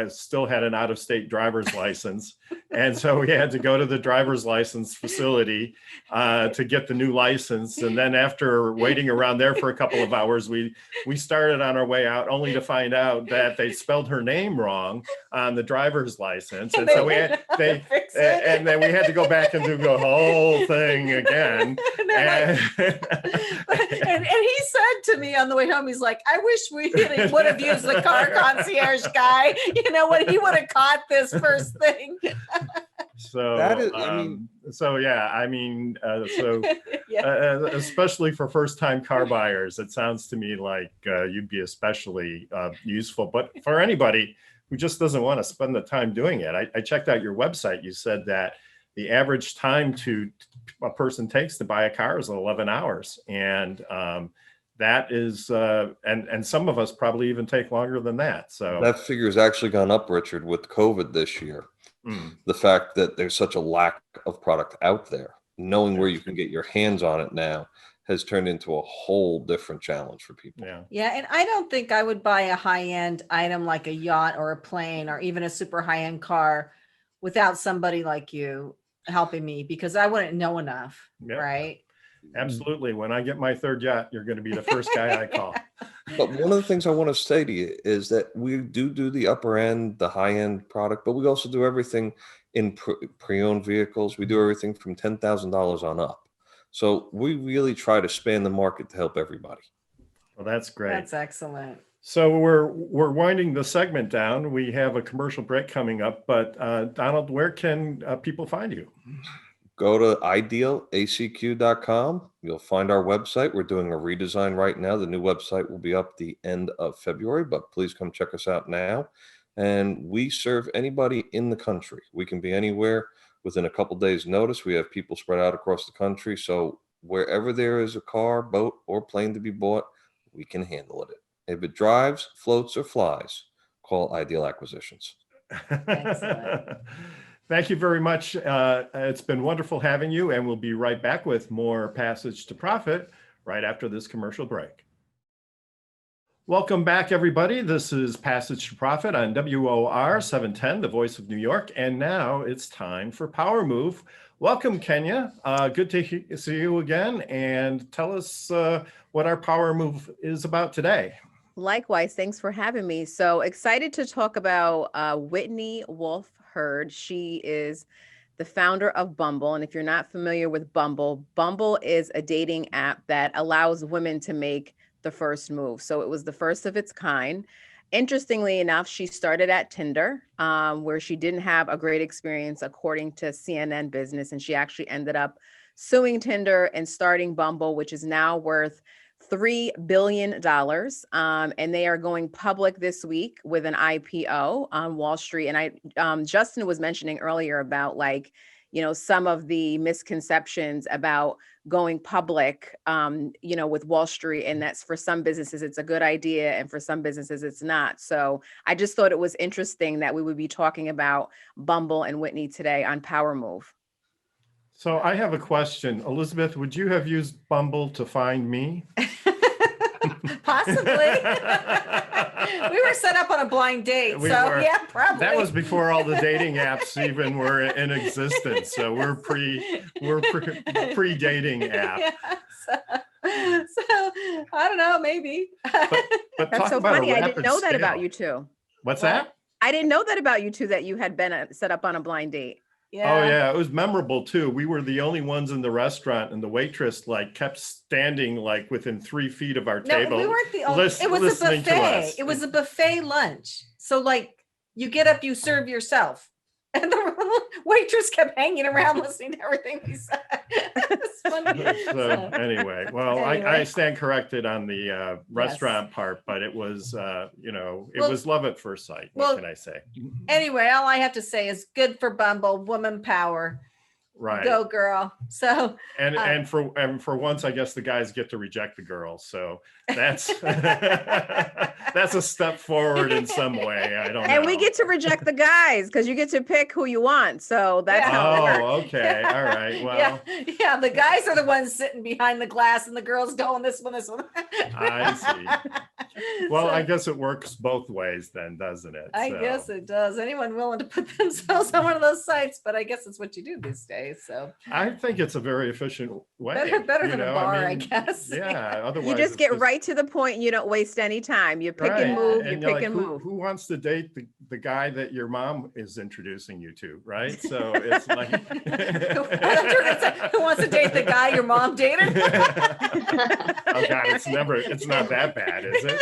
still had an out-of-state driver's license. And so we had to go to the driver's license facility to get the new license. And then after waiting around there for a couple of hours, we started on our way out, only to find out that they spelled her name wrong on the driver's license. And so and then we had to go back and do the whole thing again. And he said to me on the way home, he's like, I wish we would have used the car concierge guy, when he would have caught this first thing. So That is, especially for first-time car buyers, it sounds to me like you'd be especially useful. But for anybody who just doesn't want to spend the time doing it, I checked out your website. You said that the average time a person takes to buy a car is 11 hours, and that is, and some of us probably even take longer than that. So that figure has actually gone up, Richard, with COVID this year. The fact that there's such a lack of product out there, knowing where you can get your hands on it now, has turned into a whole different challenge for people. Yeah. And I don't think I would buy a high-end item like a yacht or a plane or even a super high-end car without somebody like you helping me, because I wouldn't know enough. Yep. Right. Absolutely. When I get my third yacht, you're going to be the first guy I call. But one of the things I want to say to you is that we do the upper end, the high end product, but we also do everything in pre-owned vehicles. We do everything from $10,000 on up. So we really try to span the market to help everybody. Well, that's great. That's excellent. So we're winding the segment down. We have a commercial break coming up, but Donald, where can people find you? Go to idealacq.com. You'll find our website. We're doing a redesign right now. The new website will be up the end of February, but please come check us out now. And we serve anybody in the country. We can be anywhere within a couple days' notice. We have people spread out across the country. So wherever there is a car, boat, or plane to be bought, we can handle it. If it drives, floats, or flies, call Ideal Acquisitions. Excellent. Thank you very much. It's been wonderful having you, and we'll be right back with more Passage to Profit right after this commercial break. Welcome back, everybody. This is Passage to Profit on WOR 710, the voice of New York. And now it's time for Power Move. Welcome, Kenya. Good to see you again. And tell us what our Power Move is about today. Likewise, thanks for having me. So excited to talk about Whitney Wolfe Herd. She is the founder of Bumble. And if you're not familiar with Bumble, Bumble is a dating app that allows women to make the first move. So it was the first of its kind. Interestingly enough, she started at Tinder, where she didn't have a great experience, according to CNN Business. And she actually ended up suing Tinder and starting Bumble, which is now worth $3 billion. And they are going public this week with an IPO on Wall Street. And Justin was mentioning earlier about some of the misconceptions about going public, with Wall Street. And that's, for some businesses, it's a good idea. And for some businesses, it's not. So I just thought it was interesting that we would be talking about Bumble and Whitney today on Power Move. So I have a question. Elizabeth, would you have used Bumble to find me? Possibly. We were set up on a blind date. Yeah, probably. That was before all the dating apps even were in existence. So we're pre-dating app. Yeah, so I don't know, maybe. But That's so funny. I didn't know that about you two. What's that? I didn't know that about you two, that you had been set up on a blind date. Yeah. Oh yeah, it was memorable too. We were the only ones in the restaurant, and the waitress kept standing within 3 feet of our table. No, we weren't the only. It was a buffet. It was a buffet lunch. So you get up, you serve yourself. And the waitress kept hanging around listening to everything we said. It's funny. Anyway, I stand corrected on the restaurant part, but it was, it was love at first sight. What can I say? Anyway, all I have to say is good for Bumble, woman power. Right. Go girl. So And for once, I guess the guys get to reject the girls. So that's that's a step forward in some way. I don't know. And we get to reject the guys because you get to pick who you want. So that's Yeah. how it works. Oh, okay. All right. Well, yeah, the guys are the ones sitting behind the glass and the girls going this one. I see. Well, So, I guess it works both ways then, doesn't it? I So, guess it does. Anyone willing to put themselves on one of those sites, but I guess it's what you do these days. So I think it's a very efficient way. better you than a know, bar, I mean, guess. Yeah. Otherwise, You just it's get right to the point. You don't waste any time. You pick right. and move, you And pick you're like, and who, move. who wants to date the guy that your mom is introducing you to, right? So it's like, Who wants to date the guy your mom dated? oh God, it's not that bad, is it?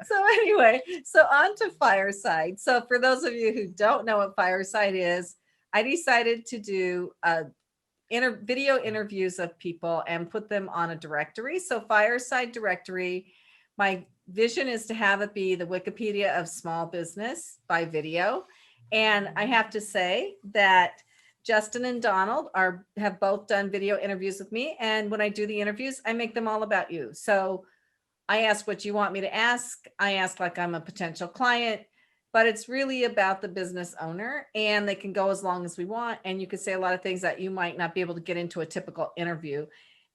So anyway, so on to Fireside. So for those of you who don't know what Fireside is, I decided to do video interviews of people and put them on a directory. So Fireside directory, my vision is to have it be the Wikipedia of small business by video. And I have to say that Justin and Donald have both done video interviews with me. And when I do the interviews, I make them all about you. So I ask what you want me to ask. I ask like I'm a potential client, but it's really about the business owner, and they can go as long as we want. And you can say a lot of things that you might not be able to get into a typical interview.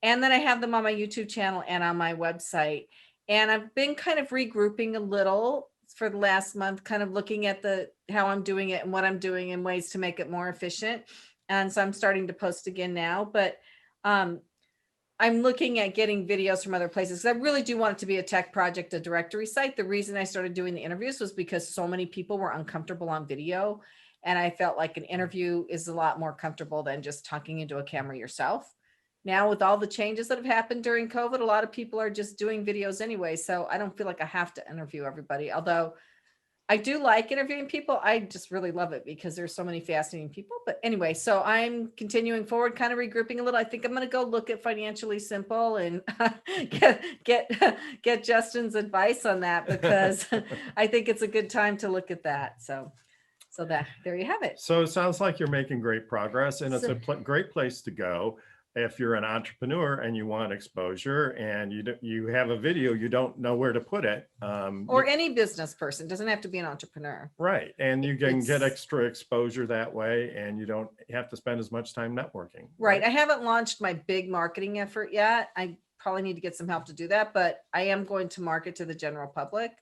And then I have them on my YouTube channel and on my website. And I've been kind of regrouping a little for the last month, kind of looking at how I'm doing it and what I'm doing and ways to make it more efficient. And so I'm starting to post again now, but I'm looking at getting videos from other places because I really do want it to be a tech project, a directory site. The reason I started doing the interviews was because so many people were uncomfortable on video. And I felt like an interview is a lot more comfortable than just talking into a camera yourself. Now, with all the changes that have happened during COVID, a lot of people are just doing videos anyway. So I don't feel like I have to interview everybody. Although I do like interviewing people. I just really love it because there's so many fascinating people. But anyway, so I'm continuing forward, kind of regrouping a little. I think I'm going to go look at Financially Simple and get Justin's advice on that, because I think it's a good time to look at that. So there you have it. So it sounds like you're making great progress, and it's a great place to go if you're an entrepreneur and you want exposure and you have a video, you don't know where to put it. Or any business person, doesn't have to be an entrepreneur. Right. And you can get extra exposure that way, and you don't have to spend as much time networking. Right. I haven't launched my big marketing effort yet. I probably need to get some help to do that, but I am going to market to the general public.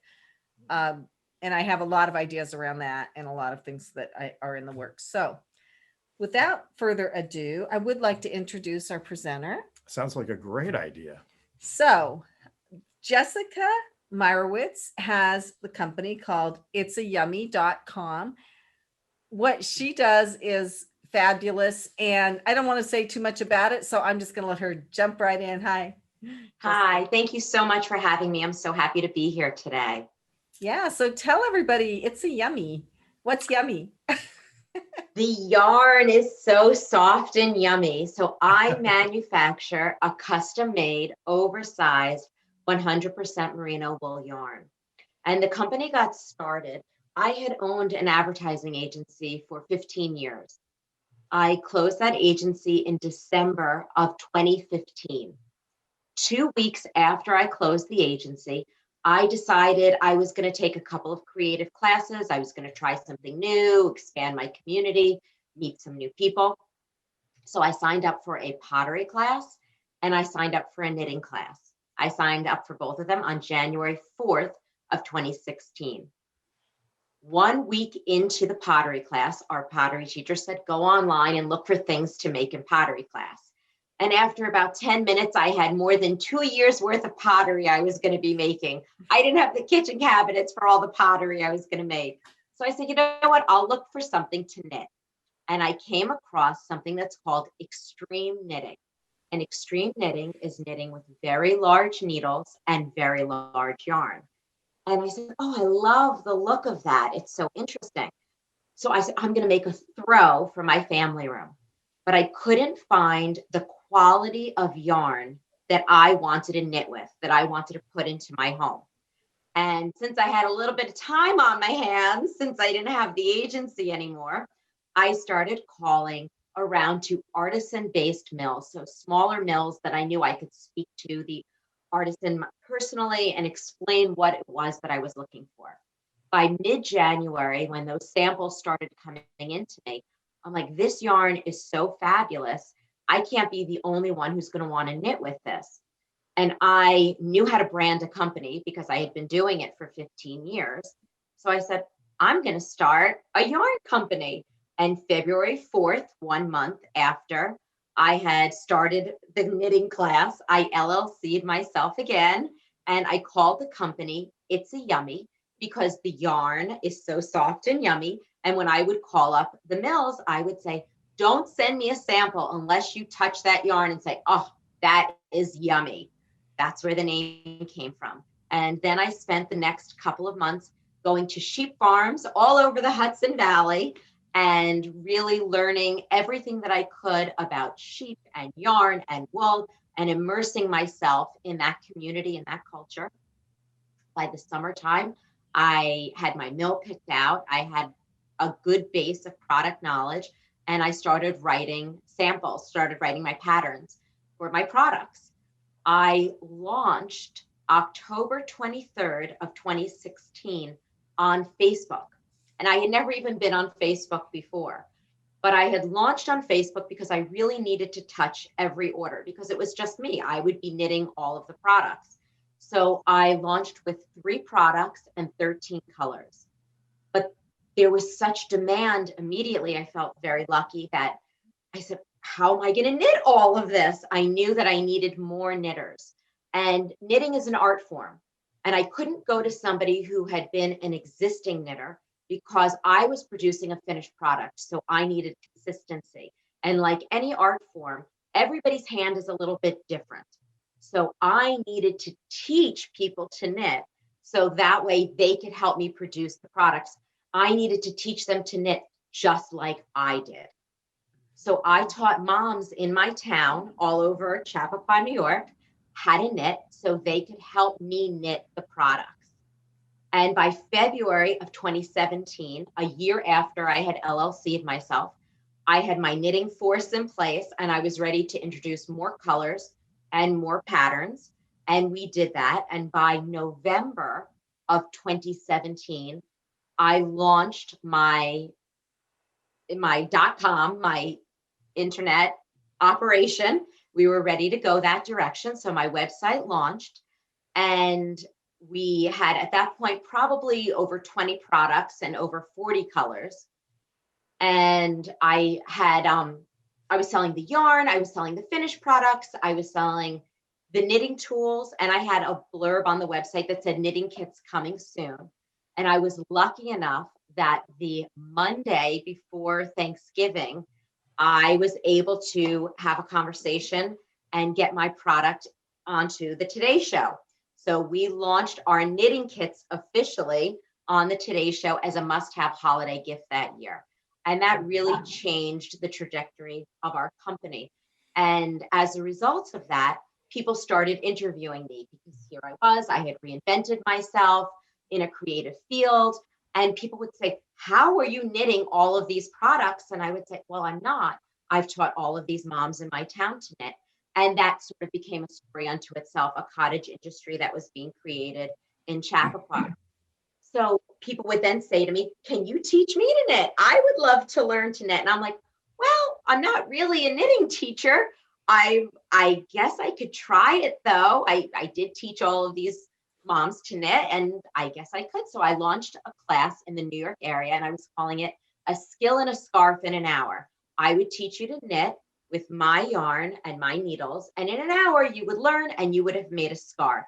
And I have a lot of ideas around that and a lot of things that are in the works. So without further ado, I would like to introduce our presenter. Sounds like a great idea. So Jessica Meyerowitz has the company called itsayummy.com. What she does is fabulous, and I don't want to say too much about it, so I'm just going to let her jump right in. Hi. Hi, thank you so much for having me. I'm so happy to be here today. Yeah, so tell everybody, It's a Yummy. What's yummy? The yarn is so soft and yummy. So I manufacture a custom-made, oversized, 100% merino wool yarn. And the company got started. I had owned an advertising agency for 15 years. I closed that agency in December of 2015. 2 weeks after I closed the agency, I decided I was going to take a couple of creative classes. I was going to try something new, expand my community, meet some new people. So I signed up for a pottery class and I signed up for a knitting class. I signed up for both of them on January 4th of 2016. 1 week into the pottery class, our pottery teacher said, go online and look for things to make in pottery class. And after about 10 minutes, I had more than 2 years worth of pottery I was going to be making. I didn't have the kitchen cabinets for all the pottery I was going to make. So I said, you know what? I'll look for something to knit. And I came across something that's called extreme knitting. And extreme knitting is knitting with very large needles and very large yarn. And I said, oh, I love the look of that. It's so interesting. So I said, I'm going to make a throw for my family room. But I couldn't find the quality of yarn that I wanted to knit with, that I wanted to put into my home. And since I had a little bit of time on my hands, since I didn't have the agency anymore, I started calling around to artisan-based mills, so smaller mills that I knew I could speak to the artisan personally and explain what it was that I was looking for. By mid-January, when those samples started coming into me, I'm like, this yarn is so fabulous. I can't be the only one who's going to want to knit with this. And I knew how to brand a company because I had been doing it for 15 years. So I said, I'm going to start a yarn company. And February 4th, 1 month after I had started the knitting class, I LLC'd myself again. And I called the company It's a Yummy because the yarn is so soft and yummy. And when I would call up the mills, I would say, don't send me a sample unless you touch that yarn and say, oh, that is yummy. That's where the name came from. And then I spent the next couple of months going to sheep farms all over the Hudson Valley and really learning everything that I could about sheep and yarn and wool and immersing myself in that community and that culture. By the summertime, I had my mill picked out. I had a good base of product knowledge, and I started writing samples, started writing my patterns for my products. I launched October 23rd of 2016 on Facebook. And I had never even been on Facebook before, but I had launched on Facebook because I really needed to touch every order because it was just me. I would be knitting all of the products. So I launched with 3 products and 13 colors. But there was such demand immediately. I felt very lucky that I said, how am I going to knit all of this? I knew that I needed more knitters. And knitting is an art form. And I couldn't go to somebody who had been an existing knitter because I was producing a finished product. So I needed consistency. And like any art form, everybody's hand is a little bit different. So I needed to teach people to knit so that way they could help me produce the products. I needed to teach them to knit just like I did. So I taught moms in my town all over Chappaqua, New York, how to knit so they could help me knit the products. And by February of 2017, a year after I had LLC'd myself, I had my knitting force in place and I was ready to introduce more colors and more patterns. And we did that. And by November of 2017, I launched my .com, my internet operation. We were ready to go that direction. So my website launched and we had at that point probably over 20 products and over 40 colors. And I was selling the yarn, I was selling the finished products, I was selling the knitting tools, and I had a blurb on the website that said knitting kits coming soon. And I was lucky enough that the Monday before Thanksgiving, I was able to have a conversation and get my product onto the Today Show. So we launched our knitting kits officially on the Today Show as a must-have holiday gift that year. And that really changed the trajectory of our company. And as a result of that, people started interviewing me because here I had reinvented myself in a creative field. And people would say, how are you knitting all of these products? And I would say, well, I'm not. I've taught all of these moms in my town to knit. And that sort of became a story unto itself, a cottage industry that was being created in Chappaqua. So people would then say to me, can you teach me to knit? I would love to learn to knit. And I'm like, well, I'm not really a knitting teacher. I guess I could try it though. I did teach all of these moms to knit and I guess I could. So I launched a class in the New York area and I was calling it A Skill in a Scarf in an Hour. I would teach you to knit with my yarn and my needles. And in an hour you would learn and you would have made a scarf.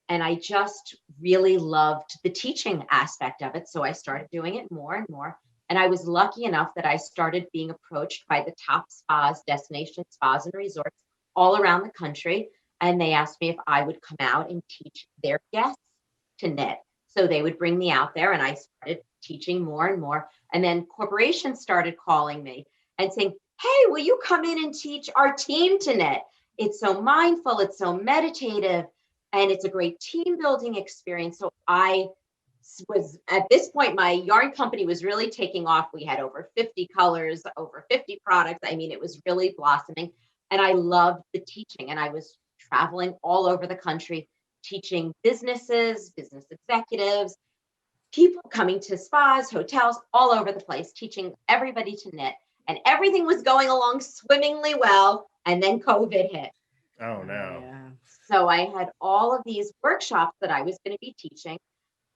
And I just really loved the teaching aspect of it. So I started doing it more and more. And I was lucky enough that I started being approached by the top spas, destination spas and resorts all around the country. And they asked me if I would come out and teach their guests to knit. So they would bring me out there and I started teaching more and more. And then corporations started calling me and saying, hey, will you come in and teach our team to knit? It's so mindful, it's so meditative, and it's a great team building experience. So I was at this point, my yarn company was really taking off. We had over 50 colors, over 50 products. I mean, it was really blossoming. And I loved the teaching. And I was traveling all over the country, teaching businesses, business executives, people coming to spas, hotels, all over the place, teaching everybody to knit. And everything was going along swimmingly well. And then COVID hit. Oh, no. Yeah. So I had all of these workshops that I was going to be teaching.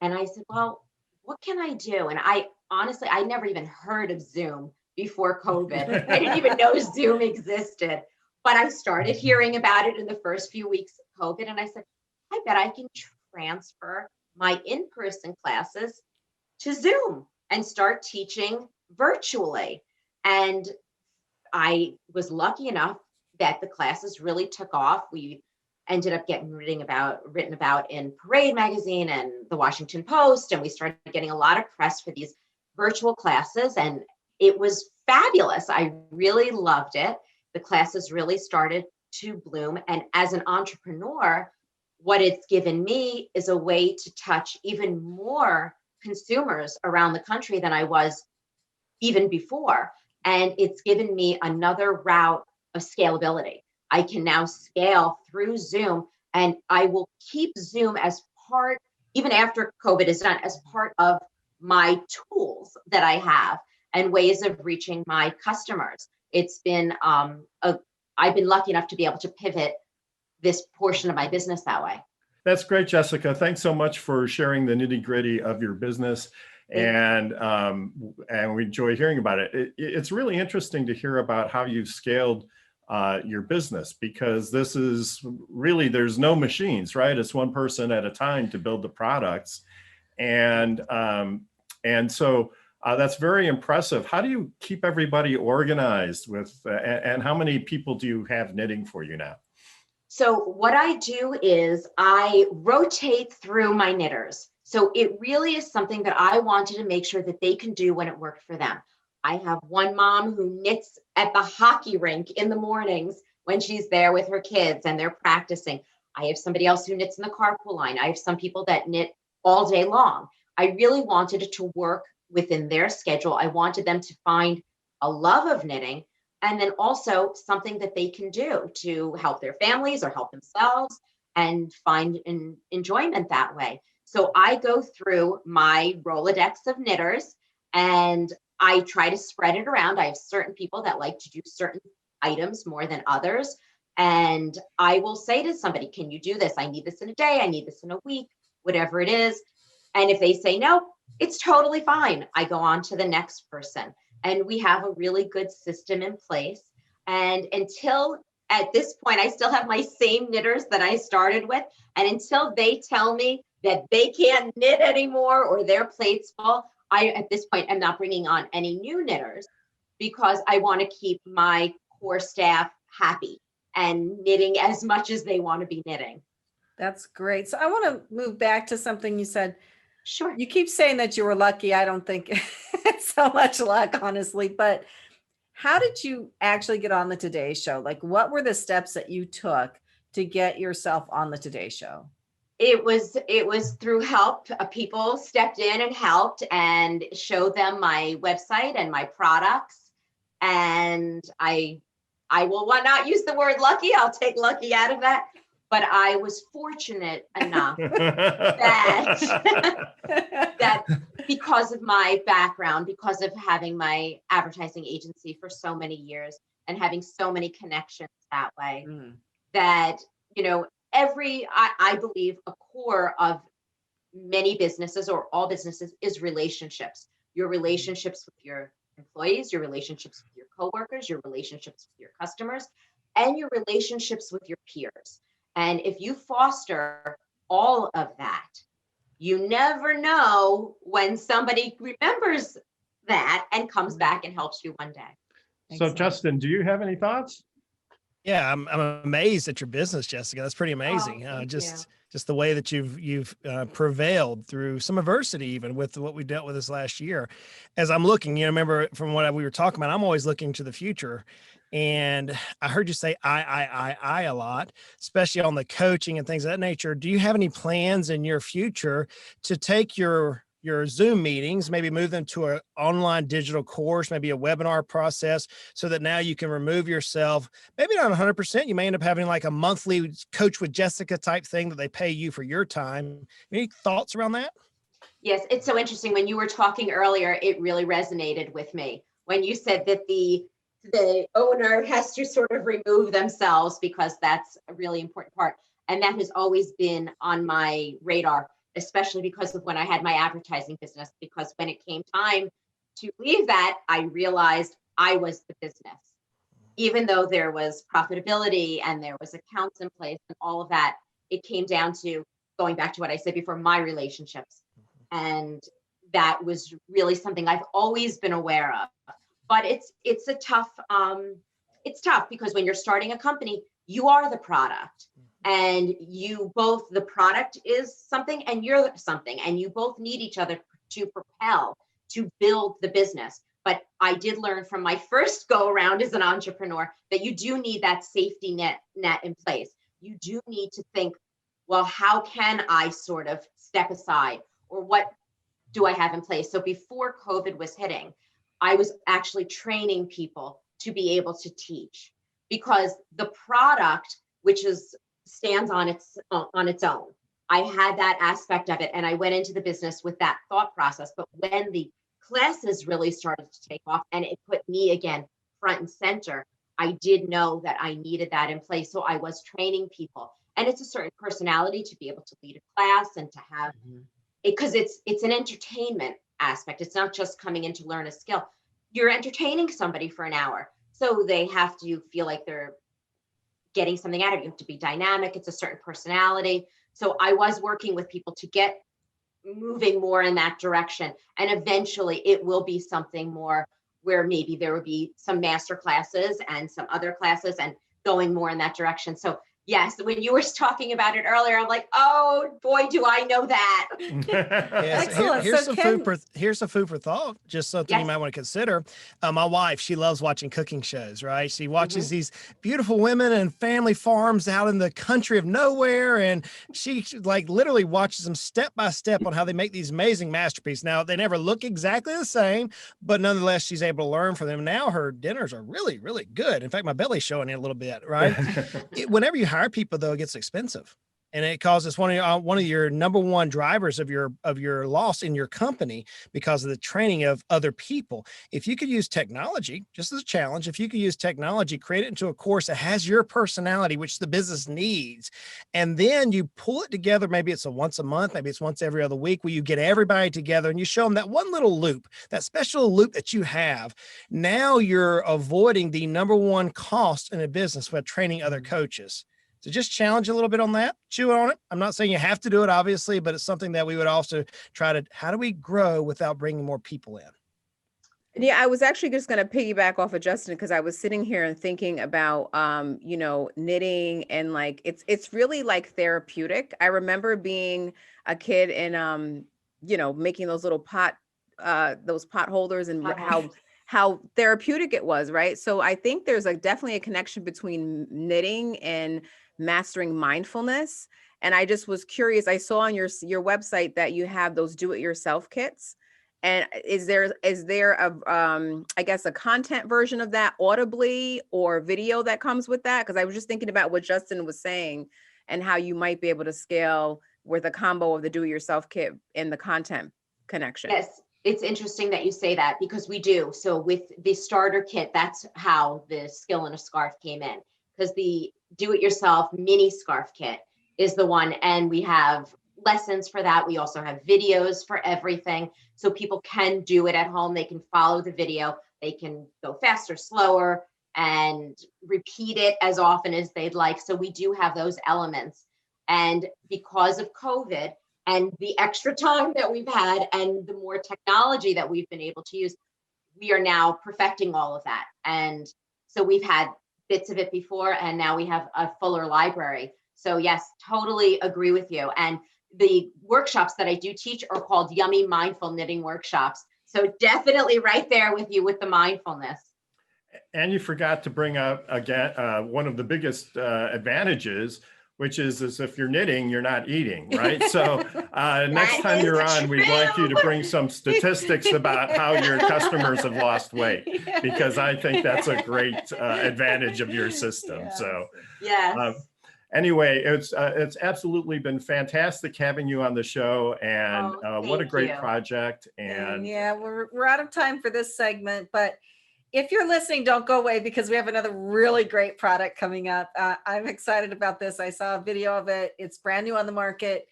And I said, well, what can I do? And I honestly, I never even heard of Zoom before COVID. I didn't even know Zoom existed. But I started hearing about it in the first few weeks of COVID. And I said, I bet I can transfer my in-person classes to Zoom and start teaching virtually. And I was lucky enough that the classes really took off. We ended up getting written about in Parade magazine and the Washington Post, and we started getting a lot of press for these virtual classes, and it was fabulous. I really loved it. The classes really started to bloom, and as an entrepreneur, what it's given me is a way to touch even more consumers around the country than I was even before, and it's given me another route of scalability. I can now scale through Zoom, and I will keep Zoom as part, even after COVID is done, as part of my tools that I have and ways of reaching my customers. It's been, I've been lucky enough to be able to pivot this portion of my business that way. That's great, Jessica. Thanks so much for sharing the nitty gritty of your business. And we enjoy hearing about it. It's really interesting to hear about how you've scaled your business, because this is really, there's no machines, right? It's one person at a time to build the products. And so that's very impressive. How do you keep everybody organized with, and how many people do you have knitting for you now? So what I do is I rotate through my knitters. So it really is something that I wanted to make sure that they can do when it worked for them. I have one mom who knits at the hockey rink in the mornings when she's there with her kids and they're practicing. I have somebody else who knits in the carpool line. I have some people that knit all day long. I really wanted it to work within their schedule. I wanted them to find a love of knitting, and then also something that they can do to help their families or help themselves and find an enjoyment that way. So I go through my Rolodex of knitters and I try to spread it around. I have certain people that like to do certain items more than others. And I will say to somebody, can you do this? I need this in a day. I need this in a week, whatever it is. And if they say no, it's totally fine. I go on to the next person. And we have a really good system in place. And until at this point, I still have my same knitters that I started with. And until they tell me that they can't knit anymore or their plate's full, I, at this point, am not bringing on any new knitters because I want to keep my core staff happy and knitting as much as they want to be knitting. That's great. So I want to move back to something you said. Sure. You keep saying that you were lucky. I don't think it's so much luck, honestly, but how did you actually get on the Today Show? Like, what were the steps that you took to get yourself on the Today Show? It was through help. People stepped in and helped and showed them my website and my products. And I will not use the word lucky. I'll take lucky out of that. But I was fortunate enough that because of my background, because of having my advertising agency for so many years and having so many connections that way, that, you know, I believe a core of many businesses or all businesses is relationships. Your relationships with your employees, your relationships with your coworkers, your relationships with your customers, and your relationships with your peers. And if you foster all of that, you never know when somebody remembers that and comes back and helps you one day. So Justin, do you have any thoughts? Yeah, I'm amazed at your business, Jessica. That's pretty amazing. Just the way that you've prevailed through some adversity, even with what we dealt with this last year. As I'm looking, remember from what we were talking about, I'm always looking to the future. And I heard you say I a lot, especially on the coaching and things of that nature. Do you have any plans in your future to take your Zoom meetings, maybe move them to an online digital course, maybe a webinar process, so that now you can remove yourself, maybe not 100%. You may end up having like a monthly Coach with Jessica type thing that they pay you for your time. Any thoughts around that? Yes, it's so interesting. When you were talking earlier, it really resonated with me. When you said that the owner has to sort of remove themselves, because that's a really important part. And that has always been on my radar, especially because of when I had my advertising business, because when it came time to leave that, I realized I was the business. Even though there was profitability and there was accounts in place and all of that, it came down to going back to what I said before, my relationships. And that was really something I've always been aware of. But it's tough because when you're starting a company, you are the product, and the product is something and you're something, and you both need each other to propel, to build the business. But I did learn from my first go around as an entrepreneur that you do need that safety net in place. You do need to think, well, how can I sort of step aside, or what do I have in place? So before COVID was hitting, I was actually training people to be able to teach, because the product, which stands on its own, I had that aspect of it, and I went into the business with that thought process. But when the classes really started to take off, and it put me again front and center, I did know that I needed that in place. So I was training people, and it's a certain personality to be able to lead a class and to have it, because it's an entertainment aspect. It's not just coming in to learn a skill. You're entertaining somebody for an hour, so they have to feel like they're getting something out of it. You have to be dynamic. It's a certain personality. So I was working with people to get moving more in that direction, and eventually it will be something more where maybe there would be some master classes and some other classes, and going more in that direction. So yes, when you were talking about it earlier, I'm like, oh boy, do I know that. Yes. Excellent. Here's So some food for thought, just something you might want to consider. My wife, she loves watching cooking shows, right? She watches these beautiful women and family farms out in the country of nowhere, and she like literally watches them step by step on how they make these amazing masterpieces. Now, they never look exactly the same, but nonetheless, she's able to learn from them. Now her dinners are really, really good. In fact, my belly's showing it a little bit, right? Whenever you hire people, though, it gets expensive, and it causes one of your number one drivers of your loss in your company, because of the training of other people. If you could use technology, just as a challenge, if you could use technology, create it into a course that has your personality, which the business needs, and then you pull it together. Maybe it's once a month, maybe it's once every other week, where you get everybody together and you show them that one little loop, that special loop that you have. Now you're avoiding the number one cost in a business with training other coaches. So just challenge a little bit on that, chew on it. I'm not saying you have to do it, obviously, but it's something that we would also try to, how do we grow without bringing more people in? Yeah, I was actually just going to piggyback off of Justin, because I was sitting here and thinking about, knitting, and like, it's really like therapeutic. I remember being a kid and, making those little pot holders, and how therapeutic it was. Right. So I think there's definitely a connection between knitting and mastering mindfulness. And I just was curious. I saw on your website that you have those do-it-yourself kits. And is there I guess a content version of that, audibly or video, that comes with that? Because I was just thinking about what Justin was saying and how you might be able to scale with a combo of the do-it-yourself kit and the content connection. Yes, it's interesting that you say that, because we do. So with the starter kit, that's how the skill in a scarf came in, because the do-it-yourself mini scarf kit is the one, and we have lessons for that. We also have videos for everything, so people can do it at home. They can follow the video. They can go faster, slower, and repeat it as often as they'd like. So we do have those elements. And because of COVID and the extra time that we've had and the more technology that we've been able to use, we are now perfecting all of that. And so we've had bits of it before, and now we have a fuller library. So yes, totally agree with you. And the workshops that I do teach are called Yummy Mindful Knitting Workshops. So definitely right there with you with the mindfulness. And you forgot to bring up again one of the biggest advantages, which is if you're knitting, you're not eating, right? So next That time you're is on, we'd like you to bring some statistics about how your customers have lost weight, because I think that's a great advantage of your system. Yes. So Yes. anyway, it's absolutely been fantastic having you on the show, and what a thank great you. project. And And yeah, we're out of time for this segment, but if you're listening, don't go away, because we have another really great product coming up. I'm excited about this. I saw a video of it. It's brand new on the market.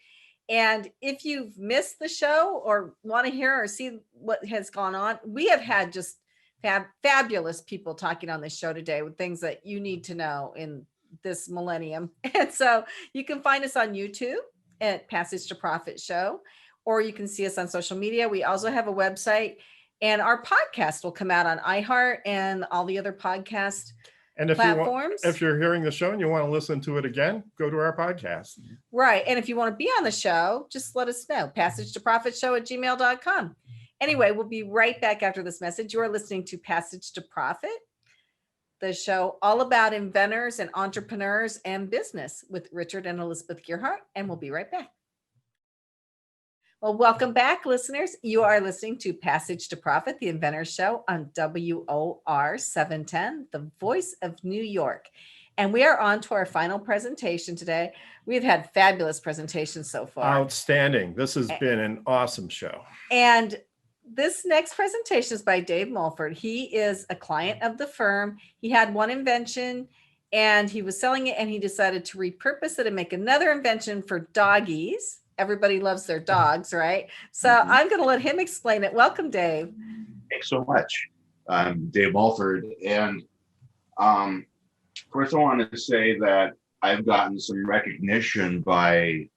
And if you've missed the show or want to hear or see what has gone on, we have had just fabulous people talking on this show today with things that you need to know in this millennium. And so you can find us on YouTube at Passage to Profit Show, or you can see us on social media. We also have a website, and our podcast will come out on iHeart and all the other podcast platforms. If you're hearing the show and you want to listen to it again, go to our podcast. Right. And if you want to be on the show, just let us know. PassageToProfitShow@gmail.com. Anyway, we'll be right back after this message. You are listening to Passage to Profit, the show all about inventors and entrepreneurs and business with Richard and Elizabeth Gearhart. And we'll be right back. Well, welcome back, listeners. You are listening to Passage to Profit, the Inventor Show on WOR 710, the voice of New York. And we are on to our final presentation today. We've had fabulous presentations so far. Outstanding. This has been an awesome show. And this next presentation is by Dave Mulford. He is a client of the firm. He had one invention and he was selling it, and he decided to repurpose it and make another invention for doggies. Everybody loves their dogs, right? So I'm going to let him explain it. Welcome, Dave. Thanks so much. I'm Dave Mulford. And first I want to say that I've gotten some recognition by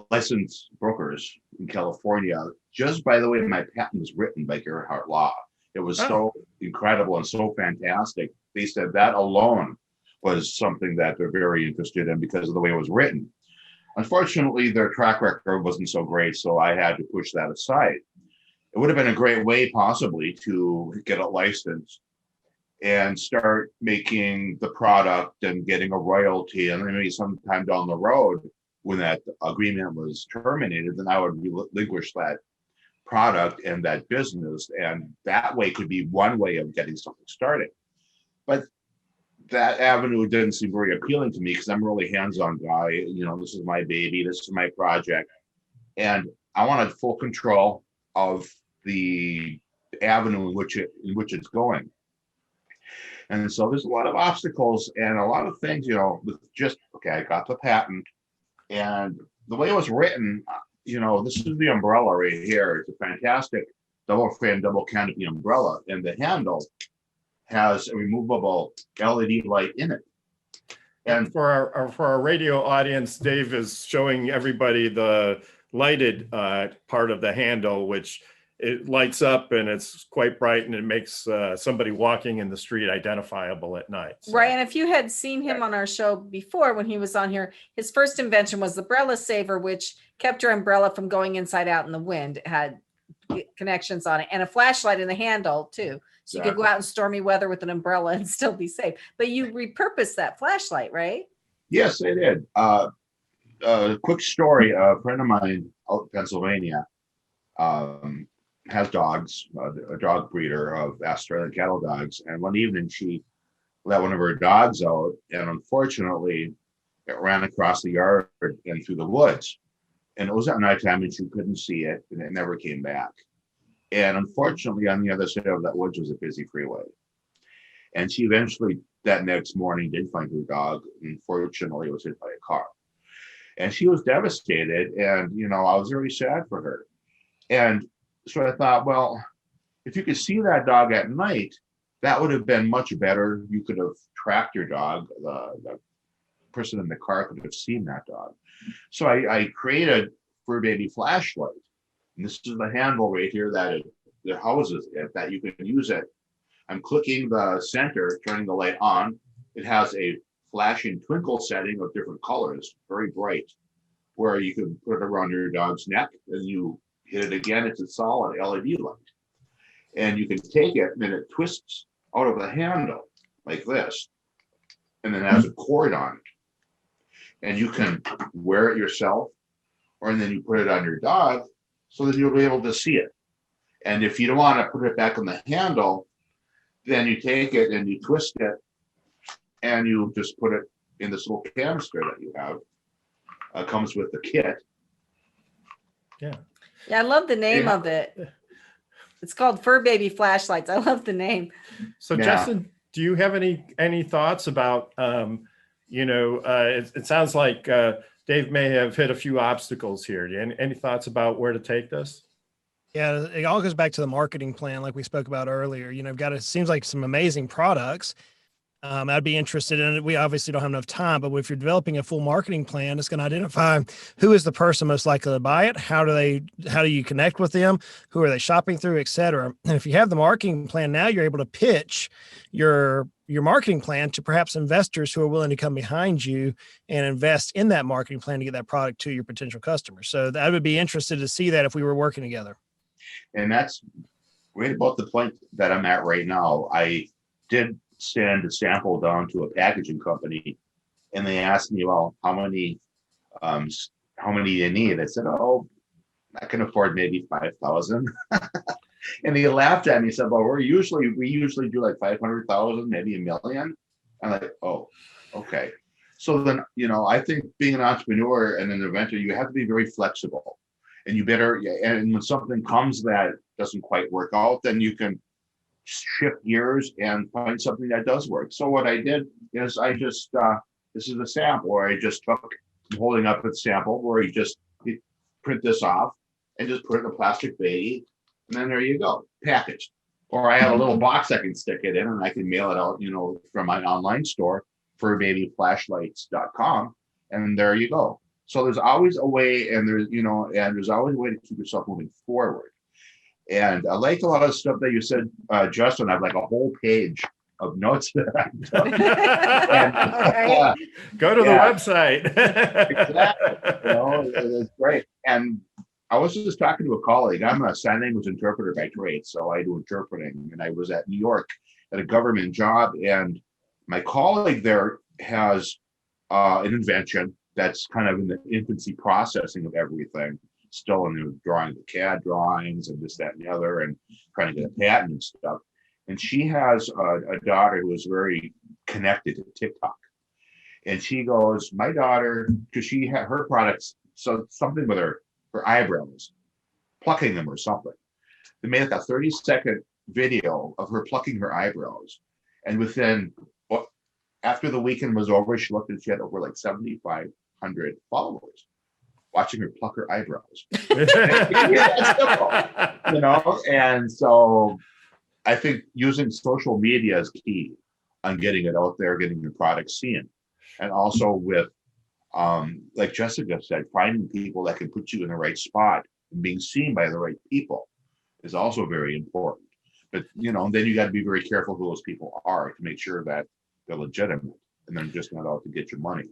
licensed brokers in California just by the way my patent was written by Gearhart Law. It was so incredible and so fantastic. They said that alone was something that they're very interested in because of the way it was written. Unfortunately, their track record wasn't so great, so I had to push that aside. It would have been a great way possibly to get it licensed and start making the product and getting a royalty. And then maybe sometime down the road, when that agreement was terminated, then I would relinquish that product and that business. And that way could be one way of getting something started. But that avenue didn't seem very appealing to me because I'm a really hands-on guy. You know, this is my baby, this is my project. And I wanted full control of the avenue in which it's going. And so there's a lot of obstacles and a lot of things, you know, with just, okay, I got the patent, and the way it was written, you know, this is the umbrella right here. It's a fantastic double frame, double canopy umbrella, and the handle has a removable LED light in it. And for our radio audience, Dave is showing everybody the lighted part of the handle, which it lights up and it's quite bright, and it makes somebody walking in the street identifiable at night. So. Right. And if you had seen him on our show before, when he was on here, his first invention was the umbrella saver, which kept your umbrella from going inside out in the wind. It had connections on it and a flashlight in the handle too. So you could go out in stormy weather with an umbrella and still be safe. But you repurposed that flashlight, right? Yes, I did. A quick story. A friend of mine out in Pennsylvania has dogs, a dog breeder of Australian cattle dogs. And one evening she let one of her dogs out, and unfortunately it ran across the yard and through the woods. And it was at nighttime and she couldn't see it, and it never came back. And unfortunately, on the other side of that woods was a busy freeway. And she eventually, that next morning, did find her dog. Unfortunately, it was hit by a car. And she was devastated. And, you know, I was very sad for her. And so I thought, well, if you could see that dog at night, that would have been much better. You could have tracked your dog. The person in the car could have seen that dog. So I created Fur Baby flashlight. And this is the handle right here that houses it, that you can use it. I'm clicking the center, turning the light on. It has a flashing twinkle setting of different colors, very bright, where you can put it around your dog's neck, and you hit it again, it's a solid LED light. And you can take it and it twists out of the handle like this, and then it has a cord on it. And you can wear it yourself, or then you put it on your dog so that you'll be able to see it. And if you don't want to put it back on the handle, then you take it and you twist it and you just put it in this little canister that you have. Comes with the kit. Yeah, I love the name of it. It's called Fur Baby Flashlights. I love the name. So Justin, do you have any thoughts about, it sounds like Dave may have hit a few obstacles here. Any thoughts about where to take this? Yeah, it all goes back to the marketing plan, like we spoke about earlier. It seems like some amazing products. I'd be interested in it. We obviously don't have enough time, but if you're developing a full marketing plan, it's going to identify who is the person most likely to buy it. How do you connect with them? Who are they shopping through, et cetera? And if you have the marketing plan, now you're able to pitch your marketing plan to perhaps investors who are willing to come behind you and invest in that marketing plan to get that product to your potential customers. So I would be interested to see that if we were working together. And that's right about the point that I'm at right now. I did send a sample down to a packaging company, and they asked me, well, how many do you need? I said, oh, I can afford maybe 5,000. And he laughed at me and said, well, we usually do like 500,000, maybe $1 million. I'm like, oh, okay. So then, I think being an entrepreneur and an inventor, you have to be very flexible, and and when something comes that doesn't quite work out, then you can shift gears and find something that does work. So what I did is I just, this is a sample where I just I'm holding up a sample where you print this off and just put it in a plastic baggie, and then there you go, packaged. Or I have a little box I can stick it in, and I can mail it out, from my online store, furbabyflashlights.com, and there you go. So there's always a way, and there's always a way to keep yourself moving forward. And I like a lot of stuff that you said, Justin. I have like a whole page of notes that I took. Go to the website. Exactly. It's great. And I was just talking to a colleague. I'm a sign language interpreter by trade, so I do interpreting. And I was at New York at a government job, and my colleague there has an invention that's kind of in the infancy processing of everything. Still in the drawing, the CAD drawings and this, that, and the other, and trying to get a patent and stuff. And she has a daughter who is very connected to TikTok. And she goes, my daughter, because she had her products, so something with her eyebrows, plucking them or something. They made like a 30-second video of her plucking her eyebrows. And after the weekend was over, she looked and she had over like 7,500 followers watching her pluck her eyebrows. And so I think using social media is key on getting it out there, getting your product seen. And also with, like Jessica said, finding people that can put you in the right spot and being seen by the right people is also very important. But, then you got to be very careful who those people are to make sure that they're legitimate and they're just not out to get your money.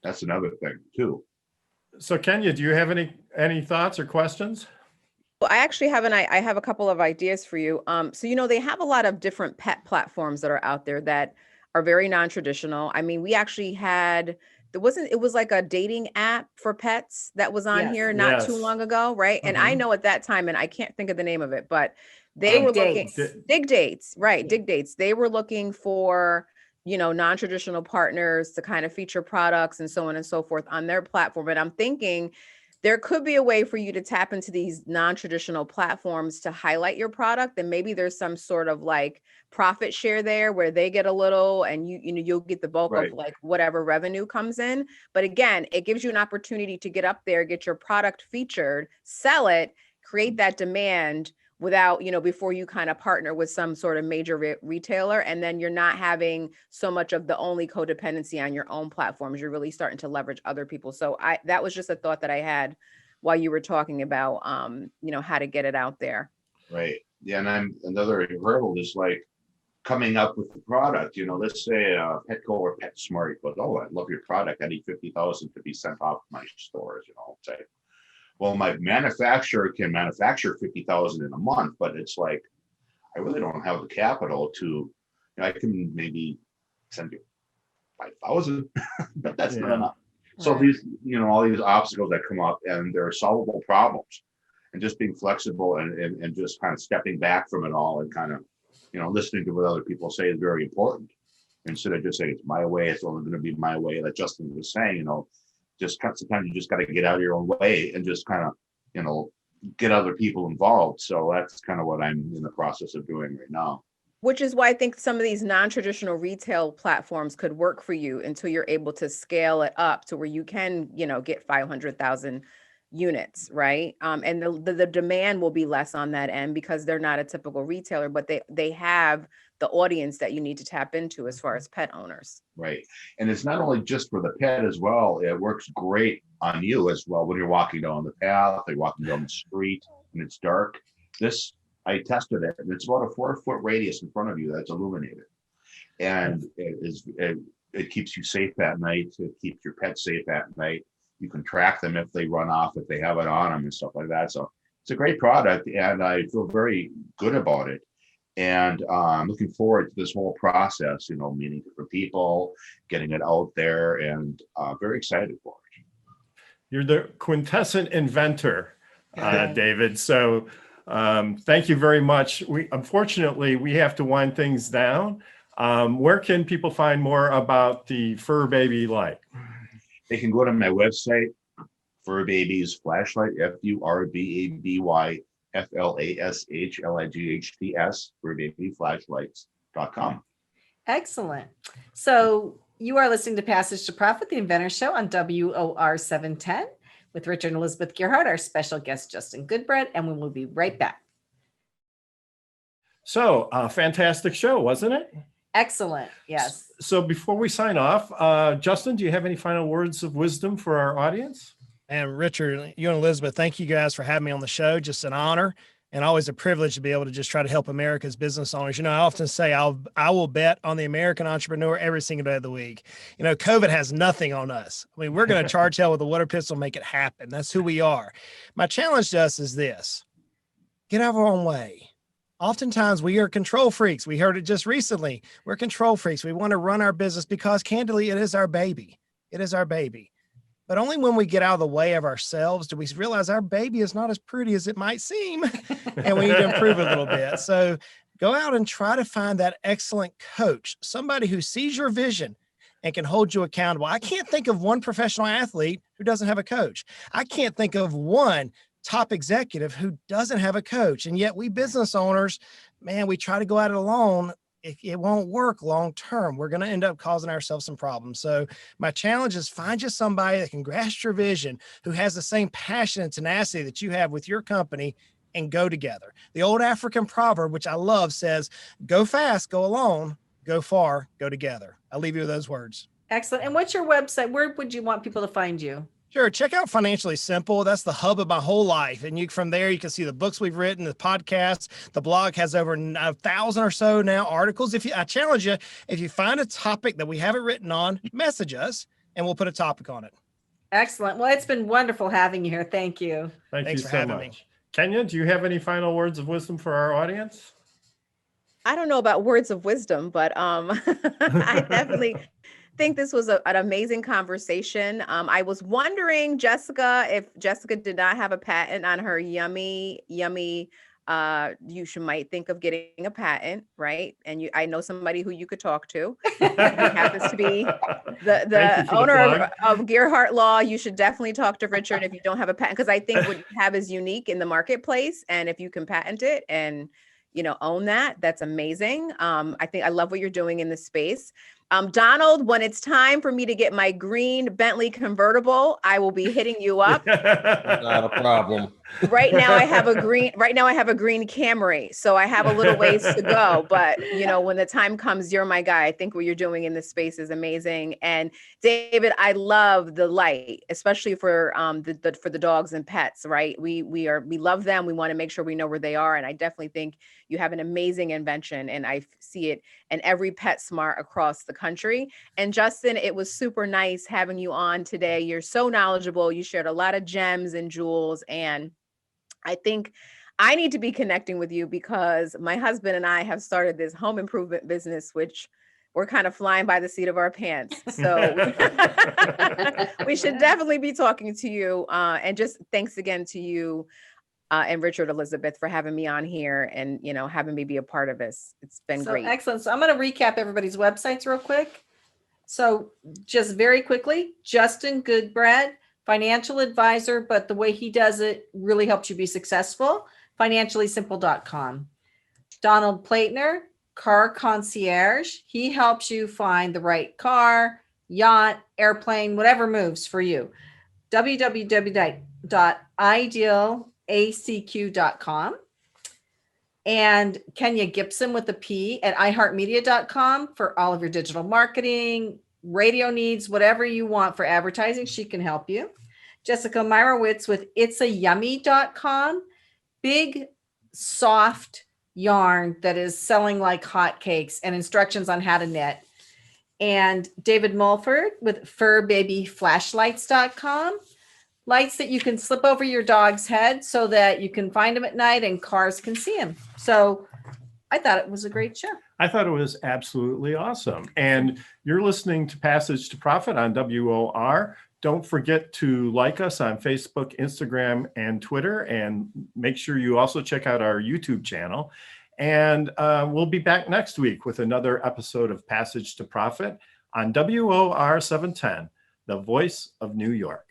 That's another thing too. So Kenya, do you have any thoughts or questions? Well, I actually have I have a couple of ideas for you. So, they have a lot of different pet platforms that are out there that are very non-traditional. I mean, we actually it was like a dating app for pets that was on here not too long ago, right? And I know at that time, and I can't think of the name of it, but they were looking Dig Dates, right? Dig Dates. They were looking for non-traditional partners to kind of feature products and so on and so forth on their platform. And I'm thinking there could be a way for you to tap into these non-traditional platforms to highlight your product. And maybe there's some sort of like profit share there where they get a little and you'll get the bulk of like whatever revenue comes in. But again, it gives you an opportunity to get up there, get your product featured, sell it, create that demand without, before you kind of partner with some sort of major retailer. And then you're not having so much of the only codependency on your own platforms. You're really starting to leverage other people. So that was just a thought that I had while you were talking about, how to get it out there. Right. Yeah. And another hurdle is like coming up with the product, let's say Petco or PetSmart goes, oh, I love your product. I need 50,000 to be sent off my stores, say. Well, my manufacturer can manufacture 50,000 in a month, but it's like, I really don't have the capital to I can maybe send you 5,000, but that's not Yeah. enough. So Right. these, all these obstacles that come up, and they're solvable problems, and just being flexible and just kind of stepping back from it all and kind of, listening to what other people say is very important. Instead of just saying it's my way, it's only going to be my way. Like Justin was saying, sometimes you just got to get out of your own way and just kind of, get other people involved. So that's kind of what I'm in the process of doing right now. Which is why I think some of these non-traditional retail platforms could work for you until you're able to scale it up to where you can, get 500,000 units, right? And the demand will be less on that end because they're not a typical retailer, but they have the audience that you need to tap into as far as pet owners. Right. And it's not only just for the pet as well. It works great on you as well when you're walking down the path, or walking down the street and it's dark. I tested it, and it's about a 4-foot radius in front of you that's illuminated. And it keeps you safe at night. It keeps your pet safe at night. You can track them if they run off, if they have it on them and stuff like that. So it's a great product, and I feel very good about it. And I'm looking forward to this whole process, meeting different people, getting it out there, and very excited for it. You're the quintessent inventor, David. So thank you very much. Unfortunately, we have to wind things down. Where can people find more about the Fur Baby Light? They can go to my website, Fur Babies Flashlight, FURBABY FLASHLIGHTS, FurBabyFlashlights.com. Excellent. So you are listening to Passage to Profit, the Inventor Show on WOR 710 with Richard and Elizabeth Gearhart, our special guest, Justin Goodbread, and we will be right back. So, fantastic show, wasn't it? Excellent. Yes. So before we sign off, Justin, do you have any final words of wisdom for our audience? And Richard, you and Elizabeth, thank you guys for having me on the show. Just an honor and always a privilege to be able to just try to help America's business owners. I often say I will bet on the American entrepreneur every single day of the week. COVID has nothing on us. I mean, we're going to charge hell with a water pistol, make it happen. That's who we are. My challenge to us is this: get out of our own way. Oftentimes we are control freaks. We heard it just recently. We're control freaks. We want to run our business because candidly, it is our baby. It is our baby. But only when we get out of the way of ourselves do we realize our baby is not as pretty as it might seem, and we need to improve a little bit. So go out and try to find that excellent coach, somebody who sees your vision and can hold you accountable. I can't think of one professional athlete who doesn't have a coach. I can't think of one top executive who doesn't have a coach. And yet we business owners, man, we try to go at it alone. It won't work long term. We're going to end up causing ourselves some problems. So my challenge is find you somebody that can grasp your vision, who has the same passion and tenacity that you have with your company, and go together. The old African proverb, which I love, says, go fast, go alone, go far, go together. I'll leave you with those words. Excellent. And what's your website? Where would you want people to find you? Sure. Check out Financially Simple. That's the hub of my whole life. And from there, you can see the books we've written, the podcasts. The blog has over 1,000 or so now articles. I challenge you, if you find a topic that we haven't written on, message us and we'll put a topic on it. Excellent. Well, it's been wonderful having you here. Thank you. Thanks for so having much. me. Kenya, do you have any final words of wisdom for our audience? I don't know about words of wisdom, but I definitely think this was an amazing conversation. I was wondering, Jessica, if Jessica did not have a patent on her yummy, you might think of getting a patent, right? And I know somebody who you could talk to. He happens to be the owner of Gearhart Law. You should definitely talk to Richard if you don't have a patent, because I think what you have is unique in the marketplace. And if you can patent it and own that, that's amazing. I love what you're doing in this space. Donald, when it's time for me to get my green Bentley convertible, I will be hitting you up. Not a problem. Right now I have a green Camry, so I have a little ways to go, but when the time comes, you're my guy. I think what you're doing in this space is amazing. And David, I love the light, especially for for the dogs and pets, right? We love them. We want to make sure we know where they are. And I definitely think you have an amazing invention, and I see it in every PetSmart across the country. And Justin, it was super nice having you on today. You're so knowledgeable. You shared a lot of gems and jewels, and I think I need to be connecting with you because my husband and I have started this home improvement business, which we're kind of flying by the seat of our pants. So we should definitely be talking to you. And just thanks again to you and Richard, Elizabeth, for having me on here and, you know, having me be a part of this. It's been So great. excellent. So I'm going to recap everybody's websites real quick. So just very quickly, Justin Goodbread, financial advisor, but the way he does it really helps you be successful. Financiallysimple.com. Donald Ploetner, car concierge. He helps you find the right car, yacht, airplane, whatever moves for you. www.idealacq.com. And Kenya Gibson with a P at iHeartMedia.com for all of your digital marketing, radio needs, whatever you want for advertising. She can help you. Jessica Meyerowitz with itsayummy.com. Big, soft yarn that is selling like hotcakes and instructions on how to knit. And David Mulford with furbabyflashlights.com. Lights that you can slip over your dog's head so that you can find them at night and cars can see them. So I thought it was a great show. I thought it was absolutely awesome. And you're listening to Passage to Profit on WOR. Don't forget to like us on Facebook, Instagram, and Twitter. And make sure you also check out our YouTube channel. And we'll be back next week with another episode of Passage to Profit on WOR 710, the voice of New York.